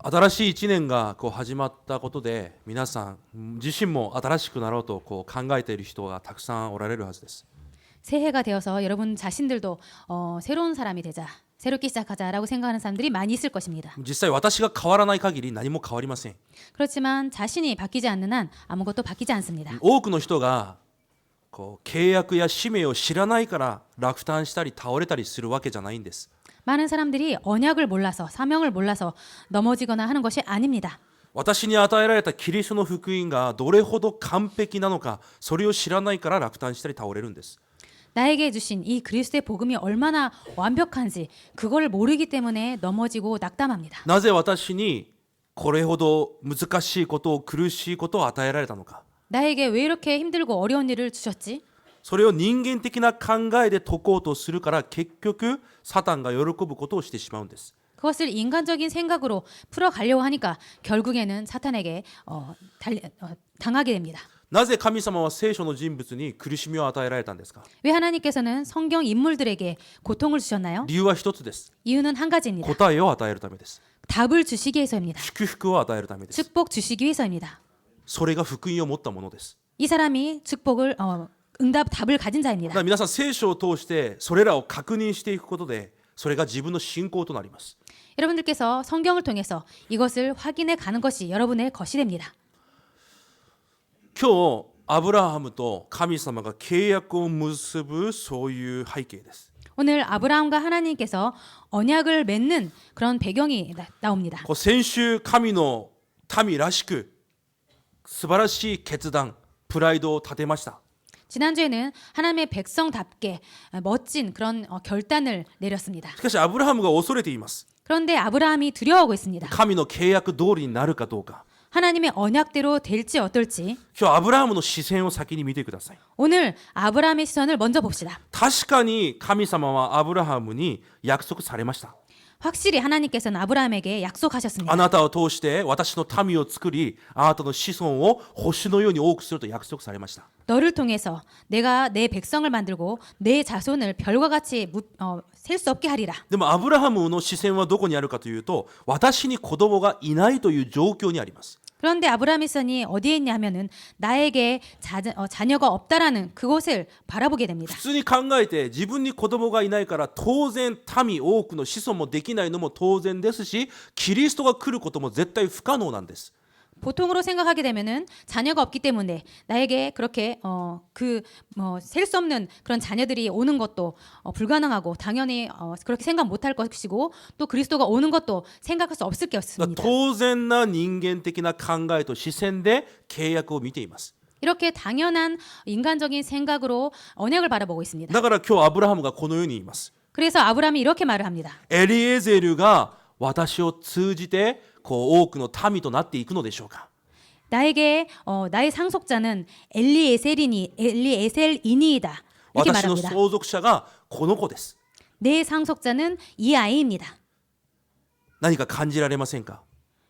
新しい1年が始まったことで、皆さん自身も新しくなろうと考えている人がたくさんおられるはずです。 새해가 되어서 여러분 자신들도 새로운 사람이 되자, 새롭게 시작하자라고 생각하는 사람들이 많이 있을 것입니다. 実際私が変わらない限り何も変わりません。 그렇지만 자신이 바뀌지 않는 한 아무것도 바뀌지 않습니다. 多くの人が契約や使命を知らないから落胆したり倒れたりするわけじゃないんです。 많은 사람들이 언약을 몰라서, 사명을 몰라서 넘어지거나 하는 것이 아닙니다. 私に与えられたキリストの福音がどれほど完璧なのか、それを知らないから落胆したり倒れるんです。 나에게 주신 이 그리스도의 복음이 얼마나 완벽한지 그걸 모르기 때문에 넘어지고 낙담합니다. なぜ私にこれほど難しいことを、苦しいことを与えられたのか。 나에게 왜 이렇게 힘들고 어려운 일을 주셨지? それを人間的な考えで解こうとするから、結局サタンが喜ぶことをしてしまうんです。 그것을 인간적인 생각으로 풀어가려고 하니까 결국에는 사탄에게 당하게 됩니다. なぜ神様は聖書の人物に苦しみを与えられたんですか。 왜 하나님께서는 성경 인물들에게 고통을 주셨나요? 理由は一つです。 이유는 한 가지입니다. 答えを与えるためです。 답을 주시기 위해서입니다. 祝福を与えるためです。 축복 주시기 위해서입니다. それが福音を持ったものです。 이 사람이 축복을 답을 가진 だ 자입니다. から皆さん、聖書を通してそれらを確認していくことで、それが自分の信仰となります。 여러분들께서 성경을 통해서 이것을 확인해 가는 것이 여러분의 것이 됩니다. 今日アブラハムと神様が契約を結ぶ、そういう背景です。 오늘 아브라함과 하나님께서 언약을 맺는 그런 배경이 나옵니다. 先週、神の民らしく素晴らしい決断、プライドを立てました。 지난주에는 하나님의 백성답게 멋진 그런 결단을 내렸습니다. しかしアブラハムが恐れています。 그런데 아브라함이 두려워하고 있습니다. 神の契約通りになるかどうか。 하나님의 언약대로 될지 어떨지 今日アブラハムの視線を先に見てください。 오늘 아브라함의 시선을 먼저 봅시다. 確かに神様はアブラハムに約束されました。 확실히 하나님께서는 아브라함에게 약속하셨습니다. あなたを通して私の民を作り、あなたの子孫を星のように多くすると約束されました。 너를 통해서 내가 내 백성을 만들고 내 자손을 별과 같이 셀 수 없게 하리라. でもアブラハムの視線はどこにあるかというと、私に子供がいないという状況にあります。 그런데 아브라함의 시선이 어디에 있냐 하면은 나에게 자녀가 없다라는 그것을 바라보게 됩니다. 普通に考えて、自分に子供がいないから当然民多くの子孫もできないのも当然ですし、キリストが来ることも絶対不可能なんです。 보통으로 생각하게 되면은 자녀가 없기 때문에 나에게 그렇게 셀 수 없는 그런 자녀들이 오는 것도 불가능하고 당연히 그렇게 생각 못할 것이고 또 그리스도가 오는 것도 생각할 수 없을 게 없습니다. 当然な人間的な考えと視線で契約を見ています。 이렇게 당연한 인간적인 생각으로 언약을 바라보고 있습니다. だから今日アブラハムがこのように言います。 그래서 아브라함이 이렇게 말을 합니다. エリエゼルが私を通じて多くの民となっていくのでしょうか。 나에게 나의 상속자는 엘리에셀이니이다. 이렇게 私の 말합니다. 相続者がこの子です。 내 상속자는 이 아이입니다. 何か感じられませんか。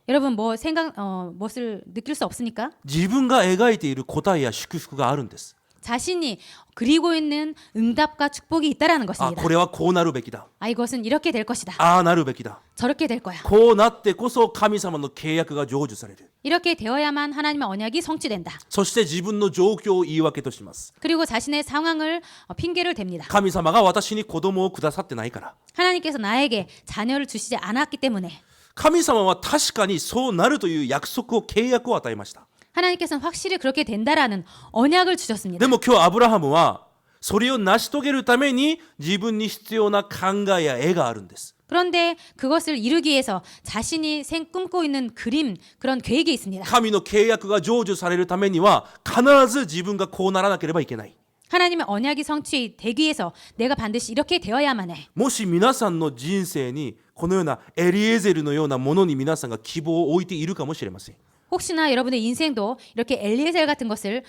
여러분 무엇을 느낄 수 없습니까? 自分が描いている答えや祝福があるんです。 자신이 그리고 있는 응답과 축복이 있다라는 あ、 것입니다. これはこうなるべきだ。 이것은 이렇게 될 것이다. ああなるべきだ。 저렇게 될 거야. こうなってこそ神様の契約が成就される。 이렇게 되어야만 하나님의 언약이 성취된다. そして自分の状況を言い訳とします。 그리고 자신의 상황을 핑계를 댑니다. 神様が私に子供をくださってないから。 하나님께서 나에게 자녀를 주시지 않았기 때문에 神様は確かにそうなるという約束を、契約を与えました。 하나님께서는 확실히 그렇게 된다라는 언약을 주셨습니다. でも今日アブラハムはそれを成し遂げるために自分に必要な考えや絵があるんです。 그런데 그것을 이루기 위해서 자신이 꿈꾸고 있는 그림, 그런 계획이 있습니다. 神の契約が成就されるためには必ず自分がこうならなければいけない。 하나님의 언약이 성취되기 위해서 내가 반드시 이렇게 되어야만 해. もし皆さんの人生にこのようなエリエゼルのようなものに皆さんが希望を置いているかもしれません。 혹시나 여러분의 인생도 이렇게 엘리에셀 같은 것을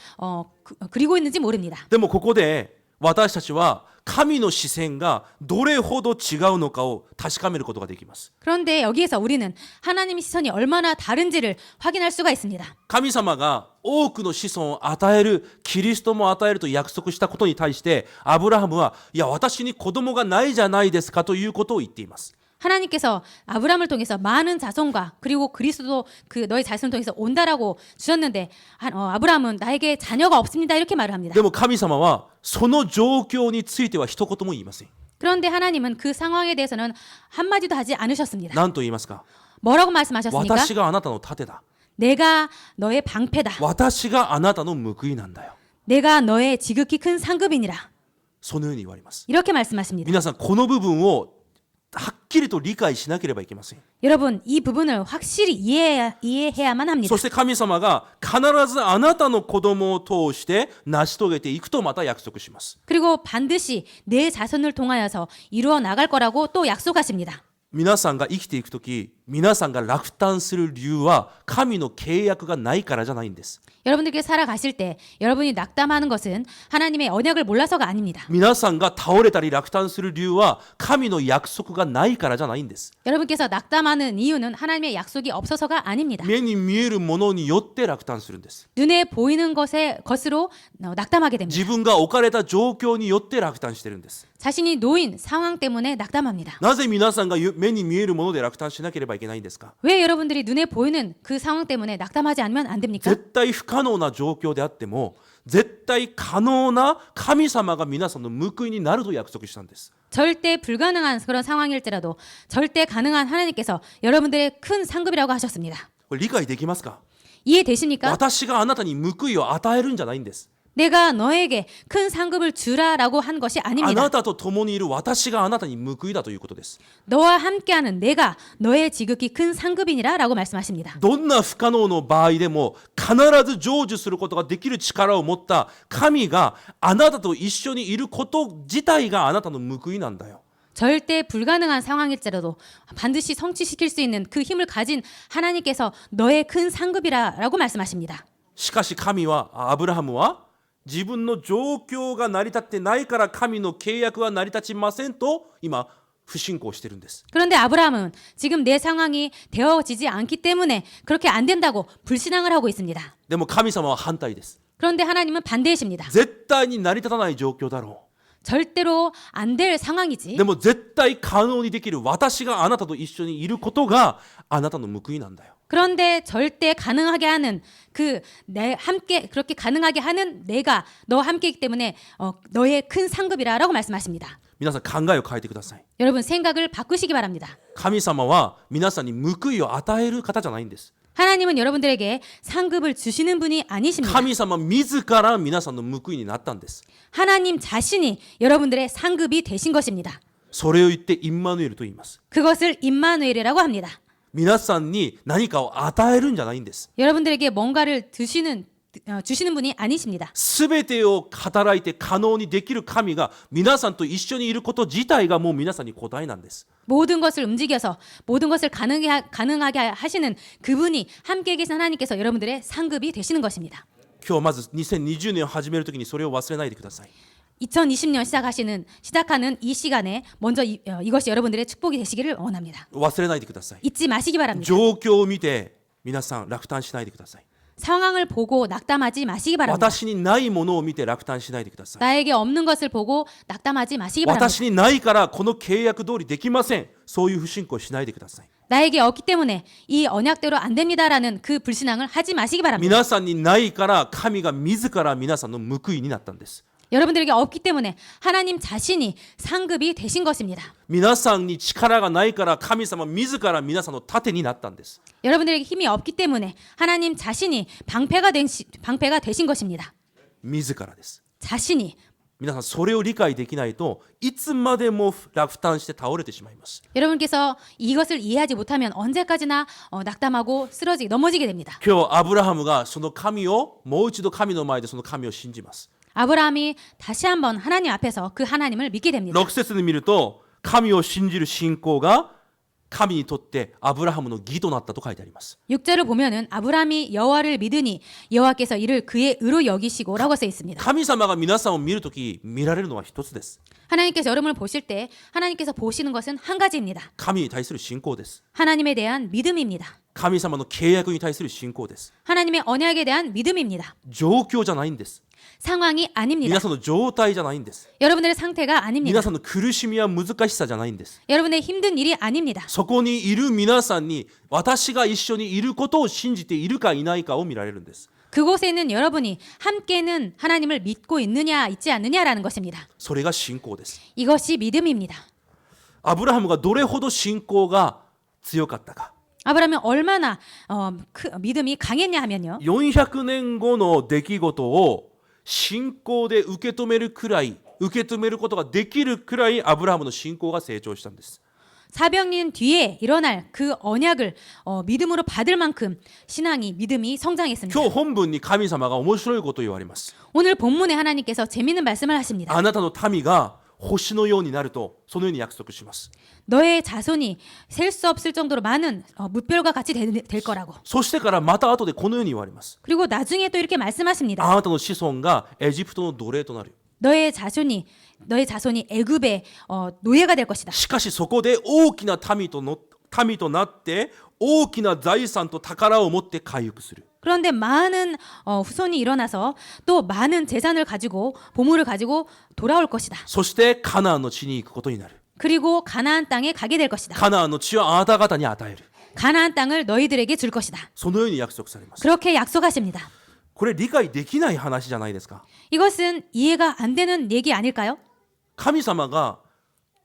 그리고 있는지 모릅니다. でもここで私たちは神の視線がどれほど違うのかを確かめることができます。 그런데 여기에서 우리는 하나님의 시선이 얼마나 다른지를 확인할 수가 있습니다. 神様が多くの子孫を与える、キリストも与えると約束したことに対して、アブラハムは、いや、私に子供がないじゃないですかということを言っています。 하나님께서 아브라함을 통해서 많은 자손과 그리고 그리스도 그 너의 자손을 통해서 온다라고 주셨는데 아브라함은 나에게 자녀가 없습니다 이렇게 말을 합니다. でも神様はその状況については一言も言いません。 그런데 하나님은 그 상황에 대해서는 한마디도 하지 않으셨습니다. 何と言いますか？ 뭐라고 말씀하셨습니까? 私があなたの盾だ。 내가 너의 방패다. 私があなたの報いなんだよ。 내가 너의 지극히 큰 상급이니라. そのように言われます。 이렇게 말씀하십니다. 皆さんこの部分をはっきりと理解しなければいけません。 여러분 이 부분을 확실히 이해해야만 합니다. そして神様が必ずあなたの子供を通して成し遂げていくとまた約束します。 그리고 반드시 내 자손을 통하여서 이루어 나갈 거라고 또 약속하십니다. 皆さんが生きていくとき、皆さんが落胆する理由は神の契約がないからじゃないんです。 여러분들께 살아가실 때 여러분이 낙담하는 것은 하나님의 언약을 몰라서가 아닙니다. 皆さんが倒れたり落胆する理由は神の約束がないからじゃないんです。 여러분께서 낙담하는 이유는 하나님의 약속이 없어서가 아닙니다. 目に見えるものによって落胆するんです。 눈에 보이는 것으로 낙담하게 됩니다. 自分が置かれた状況によって落胆してるんです。 자신이 놓인 상황 때문에 낙담합니다. なぜ皆さんが目に見えるもので落胆しなければいけないんですか？ 왜 여러분들이 눈에 보이는 그 상황 때문에 낙담하지 않으면 안 됩니까? 絶対不可能な状況であっても絶対可能な神様が皆さんの報いになると約束したんです。 절대 불가능한 그런 상황일지라도 절대 가능한 하나님께서 여러분들의 큰 상급이라고 하셨습니다. これ理解できますか？ 이해되십니까? 私があなたに報いを与えるんじゃないんです。 내가 너에게 큰 상급을 주라라고 한 것이 あ 아닙니다. なたと共にいる私があなたに報いだということです。 너와 함께하는 내가 너의 지극히 큰 상급이니라라고 말씀하십니다. どんな不可能の場合でも必ず成就することができる力を持った神があなたと一緒にいること自体があなたの報いなんだよ。 절대 불가능한 상황일지라도 반드시 성취시킬 수 있는 그 힘을 가진 하나님께서 너의 큰 상급이라고 말씀하십니다. しかし神はアブラハムは自分の状況が成り立ってないから神の契約は成り立ちませんと今不信仰してるんです。 그런데 아브라함은 지금 내 상황이 되어지지 않기 때문에 그렇게 안 된다고 불신앙을 하고 있습니다. でも神様は反対です。 그런데 하나님은 반대이십니다. 絶対に成り立たない状況だろ 절대로 안 될 う。 상황이지. でも絶対可能にできる私があなたと一緒にいることがあなたの報いなんだよ。 그런데 절대 가능하게 하는 내 함께 그렇게 가능하게 하는 내가 너와 함께이기 때문에 너의 큰 상급이라라고 말씀하십니다. 皆さん考えを変えてください。 여러분 생각을 바꾸시기 바랍니다. 神様は皆さんに報いを与える方じゃないんです。 하나님은 여러분들에게 상급을 주시는 분이 아니십니다. 神様自ら皆さんの報いになったんです。 하나님 자신이 여러분들의 상급이 되신 것입니다. それを言ってインマヌエルと言います。 그것을 임마누엘이라고 합니다. 皆さんに何かを与えるんじゃないんです。 여러분들에게 뭔가를 주시는 분이 아니십니다. すべてを働いて可能にできる神が皆さんと一緒にいること自体がもう皆さんに答えなんです。 모든 것을 움직여서 모든 것을 가능하게 하시는 그분이 함께 계신 하나님께서 여러분들의 상급이 되시는 것입니다. 今日まず2020年を始めるときにそれを忘れないでください。 2020년 시작하는 이 시간에 먼저 이것이 여러분들의 축복이 되시기를 원합니다. 忘れないでください。 잊지 마시기 바랍니다. 状況を見て皆さん落胆しないでください。 상황을 보고 낙담하지 마시기 바랍니다. 私にないものを見て落胆しないでください。 나에게 없는 것을 보고 낙담하지 마시기 바랍니다. 私にないからこの契約通りできません。そういう不信仰しないでください。 나에게 없기 때문에 이 언약대로 안 됩니다라는 그 불신앙을 하지 마시기 바랍니다. 皆さんにないから神が自ら皆さんの報いになったんです。 여러분들에게 없기 때문에 하나님 자신이 상급이 되신 것입니다. 皆さんに力がないから神様自ら皆さんの盾になったんです。 여러분들에게 힘이 없기 때문에 하나님 자신이 방패가 되신 것입니다. 自らです。 자신이. 皆さんそれを理解できないといつまでも落胆して倒れてしまいます。 여러분께서 이것을 이해하지 못하면 언제까지나 낙담하고 넘어지게 됩니다. 今日アブラハムがその神をもう一度神の前でその神を信じます。 아브라함이 다시 한번 하나님 앞에서 그 하나님을 믿게 됩니다. 6節に見ると神を信じる信仰が神にとってアブラハムの義となったと書いてあります。 6절을 보면은 아브라함이 여호와를 믿으니 여호와께서 이를 그의 의로 여기시고라고 써 있습니다. 神様が皆さんを見るとき見られるのは一つです。 하나님께서 여러분을 보실 때 하나님께서 보시는 것은 한 가지입니다. 神に対する信仰です。 하나님에 대한 믿음입니다. 神様の契約に対する信仰です。 하나님의 언약에 대한 믿음입니다. 状況じゃないんです。 상황이 아닙니다. 皆さんの状態じゃないんです。 여러분들의 상태가 아닙니다. 皆さんの苦しみや難しさじゃないんです。 여러분의 힘든 일이 아닙니다. そこにいる皆さんに私が一緒にいることを信じているかいないかを見られるんです。 그곳에 있는 여러분이 함께는 하나님을 믿고 있느냐 있지 않느냐라는 것입니다. それが信仰です。 이것이 믿음입니다. アブラハムがどれほど信仰が強かったか。 아브라함이 얼마나 믿음이 강했냐 하면요. 400年後の出来事を信仰で受け止めるくらい、受け止めることができるくらいアブラハムの信仰が成長したんです。 400년 뒤에 일어날 그 언약을 믿음으로 받을 만큼 신앙이 믿음이 성장했습니다. 今日本文に神様が面白いことを言われます。 오늘 본문에 하나님께서 재미있는 말씀을 하십니다. あなたの民が星のようになるとそのように約束します。 너의 자손이 셀 수 없을 정도로 많은 무별과 같이 될 거라고. そしてからまた後でこのように言われます。 그리고 나중에 또 이렇게 말씀하십니다. あなたの子孫がエジプトの奴隷となる。 너의 자손이 애굽의 노예가 될 것이다. しかしそこで大きな民となって大きな財産と宝を持って回復する。 그런데 많은 후손이 일어나서 또 많은 재산을 가지고 보물을 가지고 돌아올 것이다. そしてカナンの地に行くことになる。 그리고 가나안 땅에 가게 될 것이다. カナンの地をあなた方に与える。 가나안 땅을 너희들에게 줄 것이다. そのように約束されます。 그렇게 약속하십니다. これ理解できない話じゃないですか。 이것은 이해가 안 되는 얘기 아닐까요? 神様が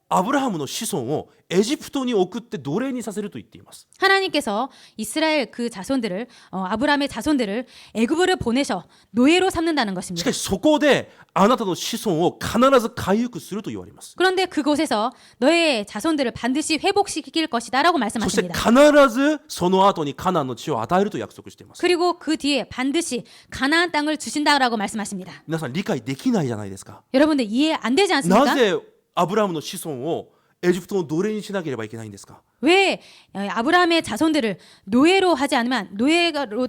アブラハムの子孫をエジプトに送って奴隷にさせると言っています。 하나님께서 이스라엘 그 자손들을 아브라함의 자손들을 애굽으로 보내셔 노예로 삼는다는 し 것입니다. かしそこであなたの子孫を必ず回復すると言われます。 그런데 그곳에서 너의 자손들을 반드시 회복시킬 것이다라고 そして 말씀하십니다. 必ずその後にカナンの地を与えると約束しています。 그리고 그 뒤에 반드시 가나안 땅을 주신다라고 말씀하십니다. 皆さん理解できないじゃないですか。 여러분들 이해 안 되지 않습니까? なぜアブラハムの子孫をエジプトの奴隷にしなければいけないんですか。 왜 아브라함의 자손들을 노예로 하지 않으면 노예로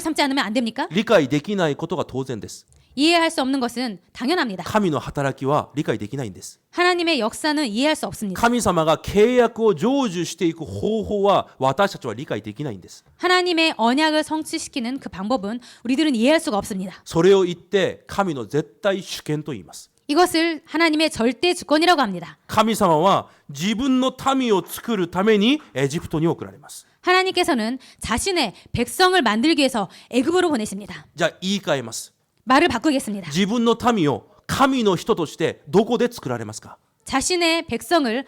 삼지 않으면 안 됩니까? 理解できないことが当然です。 이해할 수 없는 것은 당연합니다. 神の働きは理解できないんです。 하나님의 역사는 이해할 수 없습니다. 神様が契約を成就していく方法は私たちは理解できないんです。 하나님의 언약을 성취시키는 그 방법은 우리들은 이해할 수가 없습니다. それを言って神の絶対主権と言います。 이것을 하나님의 절대 주권이라고 합니다. 神様は自分の民を作るためにエジプトに送られます。 하나님께서는 자신의 백성을 만들기 위해서 애굽으로 보내십니다. じゃあ言い換えます。 말을 바꾸겠습니다. 自分の民を神の人としてどこで作られますか。 자신의 백성을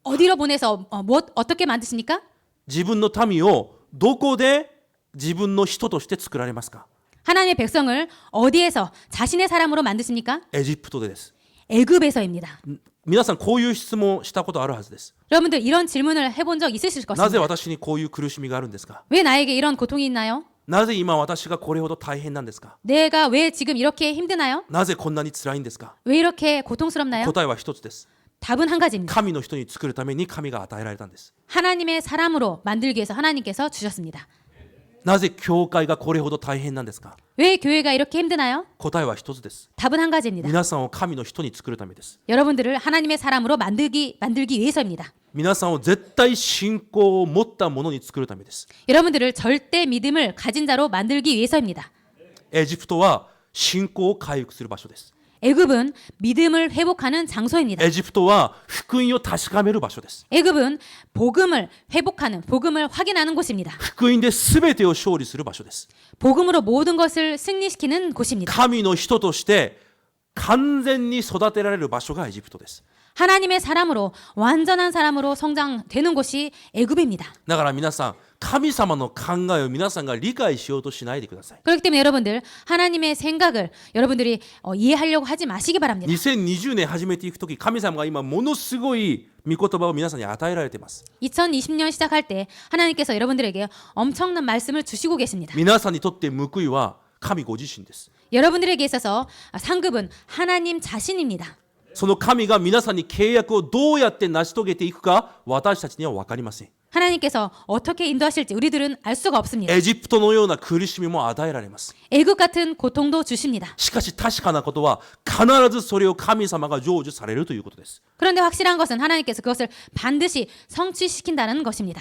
어디로 보내서 어떻게 만드십니까? 自分の民をどこで自分の人として作られますか。 하나님의 백성을 어디에서 자신의 사람으로 만드십니까? エジプトでです。 애굽에서입니다. 皆さんこういう質問をしたことあるはずです。 여러분들 이런 질문을 해본 적 있으실 なぜ 것입니다. 私にこういう苦しみがあるんですか。 왜 나에게 이런 고통이 있나요? なぜ今私がこれほど大変なんですか。 내가 왜 지금 이렇게 힘드나요? なぜこんなに辛いんですか。 왜 이렇게 고통스럽나요? 答えは一つです。 답은 한 가지입니다. 神の人に作るために神が与えられたんです。 하나님의 사람으로 만들기 위해서 하나님께서 주셨습니다. なぜ教会がこれほど大変なんですか。 왜 교회가 이렇게 힘드나요? 答えは一つです。 답은 한 가지입니다. 皆さんを神の人に作るためです。 여러분들을 하나님의 사람으로 만들기 위해서입니다. 皆さんを絶対信仰を持ったものに作るためです。 여러분들을 절대 믿음을 가진 자로 만들기 위해서입니다. エジプトは信仰を回復する場所です。 애굽은 믿음을 회복하는 장소입니다. エジプトは福音を確かめる場所です。 애굽은 복음을 확인하는 곳입니다. 福音で全てを勝利する場所です。 복음으로 모든 것을 승리시키는 곳입니다. 神の人として完全に育てられる場所がエジプトです。 하나님의 사람으로 완전한 사람으로 성장되는 곳이 애굽입니다. だから皆さん、神様の考えを皆さんが理解しようとしないでください。 그렇기 때문에 여러분들 하나님의 생각을 여러분들이 이해하려고 하지 마시기 바랍니다. 2020年始めていくとき、神様が今ものすごい御言葉を皆さんに与えられています。 2020년 시작할 때 하나님께서 여러분들에게 엄청난 말씀을 주시고 계십니다. 皆さんにとって報いは神ご自身です。 여러분들에게 있어서 상급은 하나님 자신입니다. その神が皆さんに契約をどうやって成し遂げていくか私たちには分かりません。 하나님께서 어떻게 인도하실지 우리들은 알 수가 없습니다. エジプトのような苦しみも与えられます。 애굽 같은 고통도 주십니다. しかし確かなことは必ずそれを神様が成就されるということです。 그런데 확실한 것은 하나님께서 그것을 반드시 성취시킨다는 것입니다.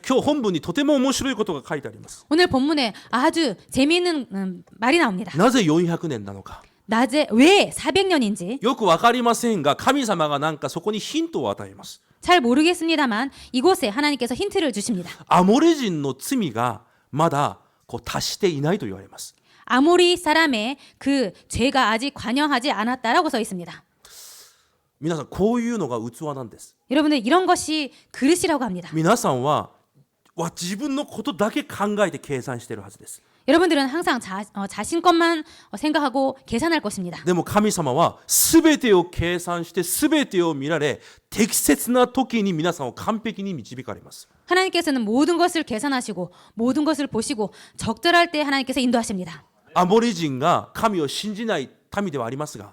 今日本文にとても面白いことが書いてあります。 오늘 본문에 아주 재미있는 말이 나옵니다. なぜ400年なのか 왜 400년인지 よく分かりませんが神様がなんかそこにヒントを与えます。 잘 모르겠습니다만 이곳에 하나님께서 힌트를 주십니다. アモレ人の罪がまだ達していないと言われます。 아모리 사람의 그 죄가 아직 관여하지 않았다라고 써 있습니다. 皆さんこういうのが器なんです。 여러분들 이런 것이 그릇이라고 합니다. 皆さんは自分のことだけ考えて計算しているはずです。 여러분들은 항상 자신 것만 생각하고 계산할 것입니다. でも神様は全てを計算して全てを見られ適切な時に皆さんを完璧に導かれます。 하나님께서는 모든 것을 계산하시고 모든 것을 보시고 적절할 때 하나님께서 인도하십니다. アモリ人が神を信じない民ではありますが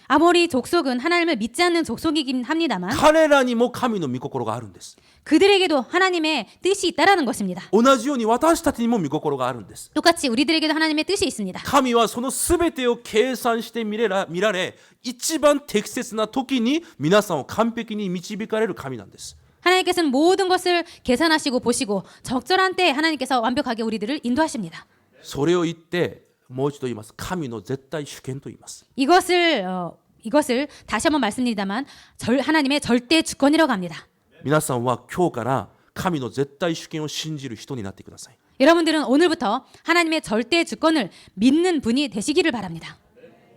아모리 족속은 하나님을 믿지 않는 족속이긴 합니다만 彼らにも神の御心があるんです。 그들에게도 하나님의 뜻이 있다라는 것입니다. 同じように私たちにも御心があるんです。 똑같이 우리들에게도 하나님의 뜻이 있습니다. 神はその全てを計算して見られ一番適切な時に皆さんを完璧に導かれる神なんです。 하나님께서는 모든 것을 계산하시고 보시고 적절한 때에 하나님께서 완벽하게 우리들을 인도하십니다. それを言ってもう一度言います。神の絶対主権と言います。 이것을 다시 한번 말씀드리다만 하나님의 절대 주권이라고 합니다. 皆さんは今日から神の絶対主権を信じる人になってください。 여러분들은 오늘부터 하나님의 절대 주권을 믿는 분이 되시기를 바랍니다.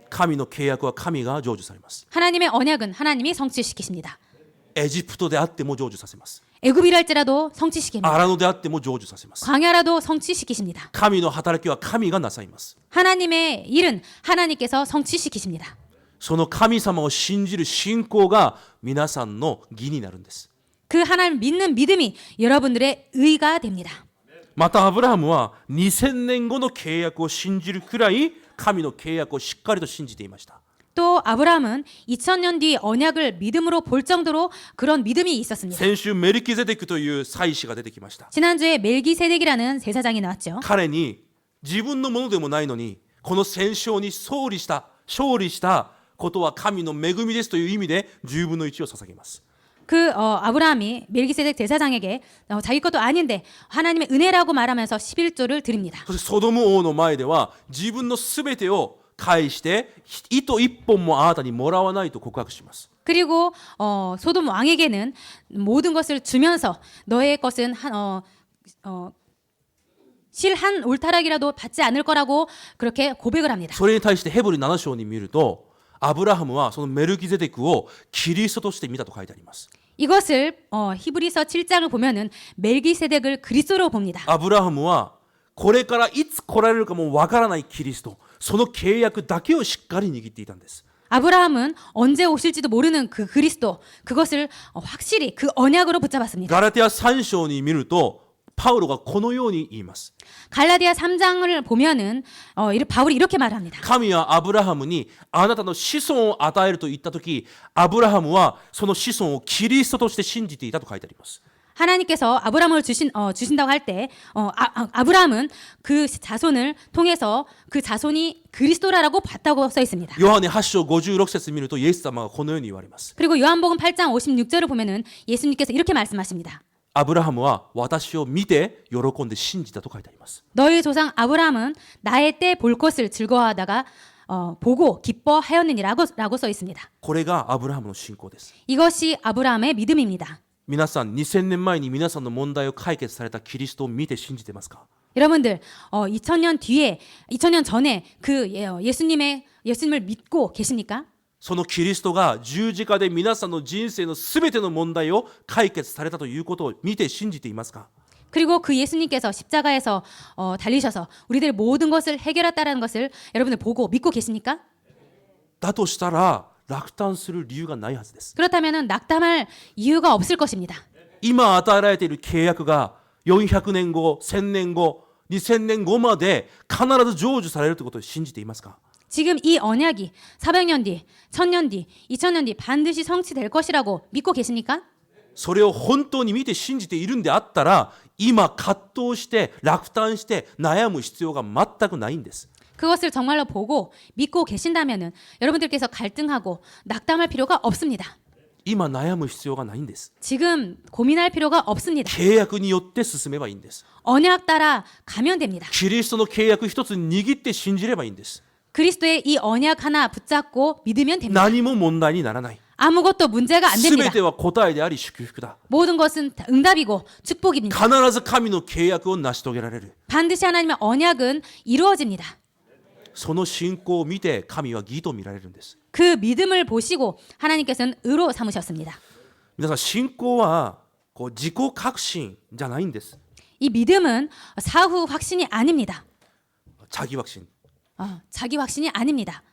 神の契約は神が成就されます。 하나님의 언약은 하나님이 성취시키십니다. エジプトであっても成就させます。 애굽이랄지라도 성취시킵니다. 荒野であっても成就させます。 광야라도 성취시키십니다. 神の働きは神がなさいます。 하나님의 일은 하나님께서 성취시키십니다. その神様を信じる信仰が皆さんの義になるんです。 그 하나님 믿는 믿음이 여러분들의 의가 됩니다. またアブラハムは2000年後の契約を信じるくらい神の契約をしっかりと信じていました。 또 아브라함은 2000년 뒤 언약을 믿음으로 볼 정도로 그런 믿음이 있었습니다. 先週メルキゼデクという祭司が出てきました。 지난주에 멜기세덱이라는 제사장이 나왔죠. 彼に自分のものでもないのにこの戦勝に勝利したことは神の恵みですという意味で10分の1を捧げます。 아브라함이 멜기세덱 제사장에게 자기 것도 아닌데 하나님의 은혜라고 말하면서 11조를 드립니다. そしてソドム王の前では自分のすべてを返して糸一本もあなたにもらわないと告白します。 그리고 소돔 왕에게는 모든 것을 주면서 너의 것은 실 한 울타락이라도 받지 않을 거라고 그렇게 고백을 합니다. それに対してヘブル7章に見るとアブラハムはそのメルキゼデクをキリストとして見たと書いてあります。 이것을 히브리서 7장을 보면은 멜기세덱을 그리스도로 봅니다. アブラハムはこれからいつ来られるかもわからないキリスト、その契約だけをしっかり握っていたんです。 아브라함은 언제 오실지도 모르는 그 그리스도, 그것을 확실히 그 언약으로 붙잡았습니다. ガラテヤ3章に見るとパウロがこのように言います。 갈라디아 3장을 보면은 바울이 이렇게 말합니다. 神はアブラハムにあなたの子孫を与えると言ったとき、アブラハムはその子孫をキリストとして信じていたと書いてあります。 하나님께서 아브라함을 주신다고 할 때 아브라함은 그 자손을 통해서 그 자손이 그리스도라고 봤다고 써 있습니다. ヨハネ8章56節見るとイエス様がこのように言われます。 그리고 요한복음 8장 56절을 보면은 예수님께서 이렇게 말씀하십니다. アブラハムは私を見て喜んで信じたと書いてあります。 너희 조상 아브라함은 나의 때 볼 것을 즐거워하다가 보고 기뻐하였느니라고 써 있습니다. これがアブラハムの信仰です。 이것이 아브라함의 믿음입니다. 皆さん2000年前に皆さんの問題を解決されたキリストを見て信じてますか？ 여러분들 2000년 전에 그 예수님을 믿고 계십니까? そのキリストが十字架で皆さんの人生のすべての問題を解決されたということを見て信じていますか？ 그리고 그 예수님께서 십자가에서 달리셔서 우리들 모든 것을 해결했다는 것을 여러분들 보고 믿고 계십니까? だとしたら落胆する理由がないはずです。 그렇다면 낙담할 이유가 없을 것입니다. 今与えられている契約が400年後、1000年後、2000年後まで必ず成就されるということを信じていますか？ 지금 이 언약이 400년 뒤, 1000년 뒤, 2000년 뒤 반드시 성취될 것이라고 믿고 계십니까? それを本当に見て信じているんであったら、今葛藤して落胆して悩む必要が全くないんです。 그것을 정말로 보고 믿고 계신다면은 여러분들께서 갈등하고 낙담할 필요가 없습니다. 今悩む必要がないんです。 지금 고민할 필요가 없습니다. 契約によって進めばいいんです。 언약 따라 가면 됩니다. キリストの契約一つ握って信じればいいんです。 그리스도의 이 언약 하나 붙잡고 믿으면 됩니다. 何も問題にならない。 아무것도 문제가 안 す 됩니다. べては答えであり祝福だ。 모든 것은 응답이고 축복입니다. 必ず神の契約を成し遂げられる。 반드시 하나님의 언약은 이루어집니다. その信仰を見て神は義と見られるんです。 그 믿음을 보시고 하나님께서는 의로 삼으셨습니다. 皆さん、信仰はこう自己確信じゃないんです。 이 믿음은 사후 확신이 아닙니다. 자기 확신。 자기 확신이 아닙니다.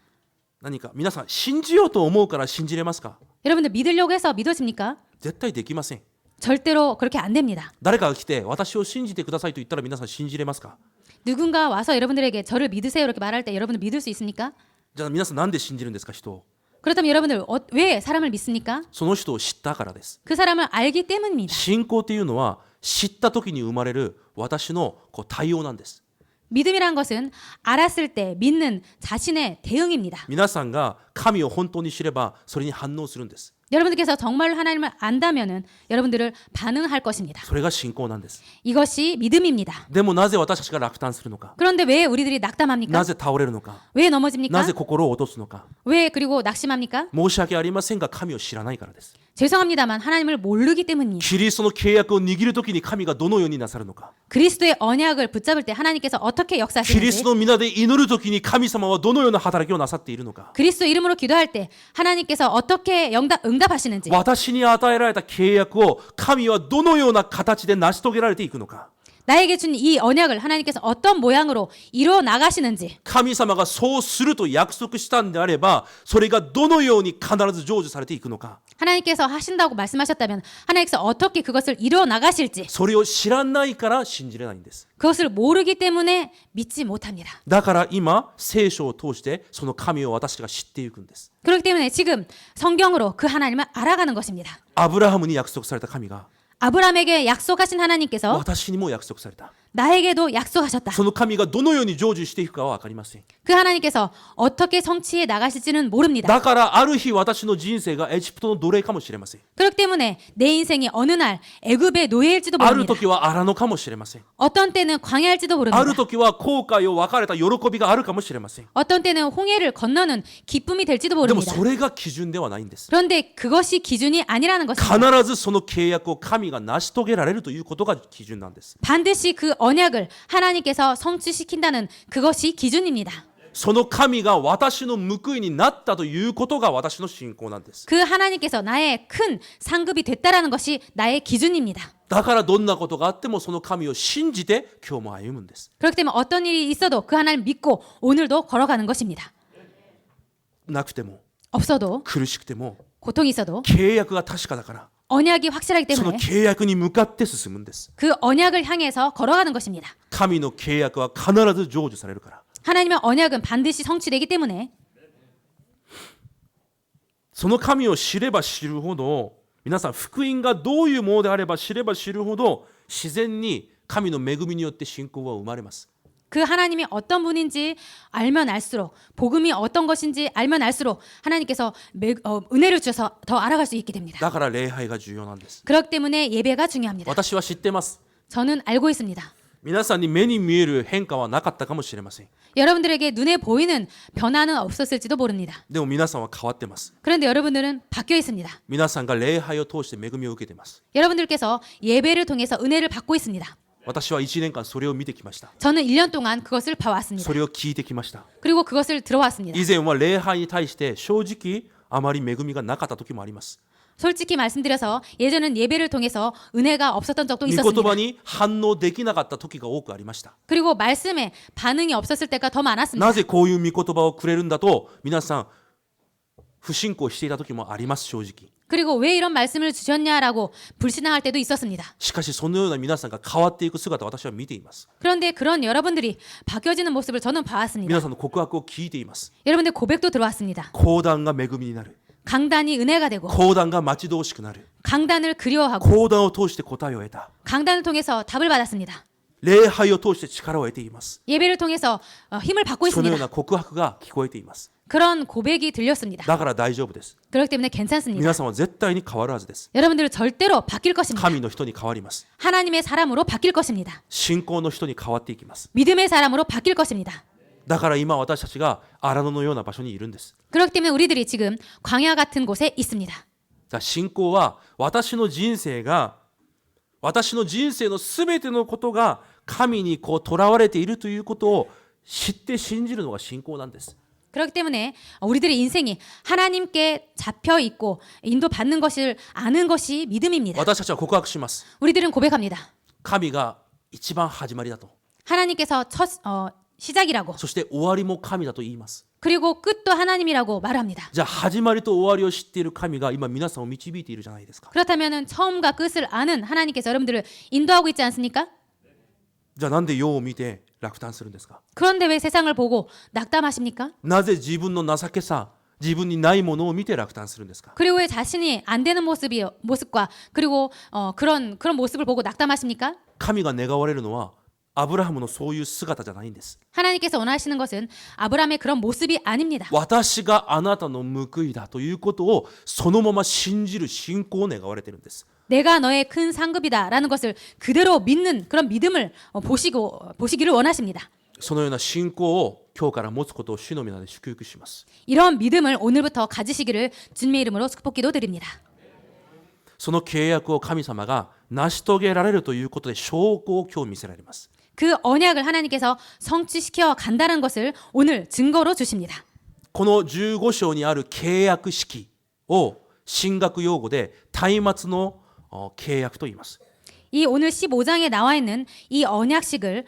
何か皆さん信じようと思うから信じれますか？ 여러분들 믿으려고 해서 믿어집니까? 絶対できません。 절대로 그렇게 안 됩니다. 誰かが来て私を信じてくださいと言ったら皆さん信じれますか？ 누군가 와서 여러분들에게 저를 믿으세요 이렇게 말할 때 여러분들 믿을 수 있습니까? じゃあ皆さんなんで信じるんですか？人を。 그렇다면 여러분들 왜 사람을 믿습니까? その人を知ったからです。 그 사람을 알기 때문입니다. 信仰というのは知った時に生まれる私のこう対応なんです。 믿음이란 것은 알았을 때 믿는 자신의 대응입니다. 皆さんが神を本当に知ればそれに反応するんです。 여러분들께서 정말로 하나님을 안다면은 여러분들을 반응할 것입니다. それが信仰なんです。 이것이 믿음입니다. でもなぜ私たちが落胆するのか、 그런데 왜 우리들이 낙담합니까? なぜ倒れるのか、 왜 な 넘어집니까? ぜ心を落とすのか、 왜 그리고 낙심합니까? 申し訳ありませんが神を知らないからです。 죄송합니다만 하나님을 모르기 때문입니다. キリストの契約を握る時に神がどのようになさるのか、 그리스도의 언약을 붙잡을 때 하나님께서 어떻게 キリス 역사하시는지, トの皆で祈る時に神様はどのような働きをなさっているのか、 그리스도 이름으로 기도할 때 하나님께서 어떻게 응답하시는지, 私に与えられた契約を神はどのような形で成し遂げられていくのか、 나에게 준 이 언약을 하나님께서 어떤 모양으로 이루어 나가시는지, 神様がそうすると約束したんであればそれがどのように必ず成就されていくのか、 하나님께서 하신다고 말씀하셨다면 하나님께서 어떻게 그것을 이루어 나가실지, それを知らないから信じれないんです。 그것을 모르기 때문에 믿지 못합니다. だから今聖書を通してその神を私が知っていくんです。 그렇기 때문에 지금 성경으로 그 하나님을 알아가는 것입니다. アブラハムに約束された神が 아브라함에게 약속하신 하나님께서 私にも約束された。 나에게도 약속하셨다. その神がどのように成就していくかは分かりません。 그 하나님께서 어떻게 성취해 나가실지는 모릅니다. だからある日私の人生がエジプトの奴隷かもしれません。 그렇기 때문에 내 인생이 어느 날 애굽의 노예일지도 ある 모릅니다. 時は荒野かもしれません。 어떤 때는 광야일지도 ある 모릅니다. 時は後悔を別れた喜びがあるかもしれません。 어떤 때는 홍해를 건너는 기쁨이 될지도 でも 모릅니다. それが基準ではないんです。 그런데 그것이 기준이 아니라는 것입니다. 必ずその契約を神が成し遂げられるということが基準なんです。 반드시 그 언약을 하나님께서 성취시킨다는 그것이 기준입니다. その神が私の報いになったということが私の信仰なんです。 그 하나님께서 나의 큰 상급이 됐다라는 것이 나의 기준입니다. だからどんなことがあってもその神を信じて今日も歩むんです。 그렇기 때문에 어떤 일이 있어도 그 하나님 믿고 오늘도 걸어가는 것입니다. なくても 없어도 苦しくても 고통이 있어도 契約が確かだから 언약이 확실하기 その 때문에 契約に向かって進むんです。 그 언약을 향해서 걸어가는 것입니다. 神の契約は必ず成就されるから。 하나님의 언약은 반드시 성취되기 때문에 その神を知れば知るほど、皆さん福音がどういうものであれば知れば知るほど自然に神の恵みによって信仰は生まれます。 그 하나님이 어떤 분인지 알면 알수록, 복음이 어떤 것인지 알면 알수록 하나님께서 은혜를 주셔서 더 알아갈 수 있게 됩니다. だから礼拝が重要なんです。 그렇기 때문에 예배가 중요합니다. 私は知ってます。 저는 알고 있습니다. 皆さんに目に見える変化はなかったかもしれません。 여러분들에게 눈에 보이는 변화는 없었을지도 모릅니다. でも皆さんは変わってます。 그런데 여러분들은 바뀌어 있습니다. 皆さんが礼拝を通して恵みを受けています。 여러분들께서 예배를 통해서 은혜를 받고 있습니다. 私は1年間それを見てきました。 저는 1년 동안 그것을 봐왔습니다. それを聞いてきました。 그리고 그것을 들어왔습니다. 以前は礼拝に対して正直あまり恵みがなかった時もあります。 솔직히 말씀드려서 예전엔 예배를 통해서 은혜가 없었던 적도 御言 있었습니다. 葉に反応できなかった時が多くありました。 그리고 말씀에 반응이 없었을 때가 더 많았습니다. なぜこういう御言葉をくれるんだと皆さん不信仰していた時もあります、正直。 그리고 왜 이런 말씀을 주셨냐라고 불신앙할 때도 있었습니다. しかしそのような皆さんが変わっていく姿を私は見ています。 그런데 그런 여러분들이 바뀌어지는 모습을 저는 봐왔습니다. 皆さんの告白を聞いています。 여러분들 고백도 들어왔습니다. 講談が恵みになる。 강단이 은혜가 되고 講談が待ち遠しくなる。 강단을 그리워하고 講談を通して答えを得た。 강단을 통해서 답을 받았습니다. 礼拝を通して力を得ています。 예배를 통해서 힘을 받고 そのよう 있습니다. な告白が聞こえています。 그런 고백이 들렸습니다. だから大丈夫です。 그렇기 때문에 괜찮습니다. 皆さんは絶対に変わるはずです。 여러분들은 절대로 바뀔 것입니다. 神の人に変わります。 하나님의 사람으로 바뀔 것입니다. 信仰の人に変わっていきます。 믿음의 사람으로 바뀔 것입니다. だから今私たちが荒野のような場所にいるんです。 그렇기 때문에 우리들이 지금 광야 같은 곳에 있습니다. 信仰は私の人生のすべてのことが神にとらわれているということを知って信じるのが信仰なんです。 그렇기 때문에 우리들의 인생이 하나님께 잡혀 있고 인도받는 것을 아는 것이 믿음입니다. 私たちは告白します。 우리들은 고백합니다. 神が一番始まりだと。 하나님께서 첫 시작이라고 そして終わりも神だと言います。 그리고 끝도 하나님이라고 말합니다. じゃあ始まりと終わりを知っている神が今皆さんを導いているじゃないですか。 그렇다면 처음과 끝을 아는 하나님께서 여러분들을 인도하고 있지 않습니까? じゃあなんで世を見て落胆するんですか。 그런데 왜 세상을 보고 낙담하십니까? なぜ自分の情けさ、自分にないものを見て落胆するんですか。 그리고 왜 자신이 안 되는 모습과 그리고 그런 모습을 보고 낙담하십니까? 神が願われるのはアブラハムのそういう姿じゃないんです。 하나님께서 원하시는 것은 아브라함의 그런 모습이 아닙니다. 私があなたの報いだということをそのまま信じる信仰を願われているんです。 내가 너의 큰 상급이다라는 것을 그대로 믿는 그런 믿음을 보시기를 원하십니다. そのような信仰を今日から持つことを主の皆で祝福します。 이런 믿음을 오늘부터 가지시기를 주님의 이름으로 축복기도 드립니다. その契約を神様が成し遂げられるということで証拠を今日見せられます。 그 언약을 하나님께서 성취시켜 간다는 것을 오늘 증거로 주십니다. この15章にある契約式を神学用語で松明の契約と言います。 이 오늘 15장에 나와 있는 이 언약식을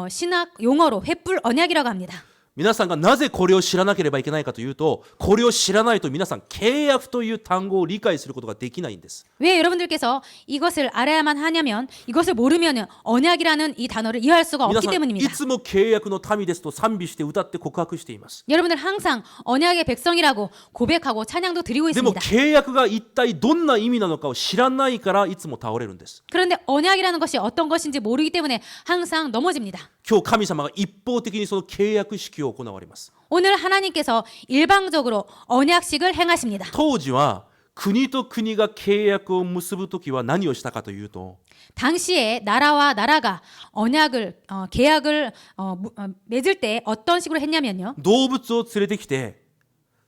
신학 용어로 횃불 언약이라고 합니다. 皆さんがなぜこれを知らなければいけないかというと、これを知らないと皆さん契約という単語を理解することができないんです。 왜 여러분들께서 이것을 알아야만 하냐면 이것을 모르면 언약이라는 이 단어를 이해할 수가 皆 없기 さんい 때문입니다. つも契約の民ですと賛美して歌って告白しています。 여러분들 항상 언약의 백성이라고 고백하고 찬양도 드리고 でも 있습니다. 契約が一体どんな意味なのかを知らないからいつも倒れるんです。 그런데 언약이라는 것이 어떤 것인지 모르기 때문에 항상 넘어집니다. 今日神様が一方的にその契約式を行われます。 오늘 하나님께서 일방적으로 언약식을 행하십니다. 当時は国と国が契約を結ぶときは何をしたかというと、 당시에 나라와 나라가 언약을 계약을 맺을 때 어떤 식으로 했냐면요. 動物を連れてきて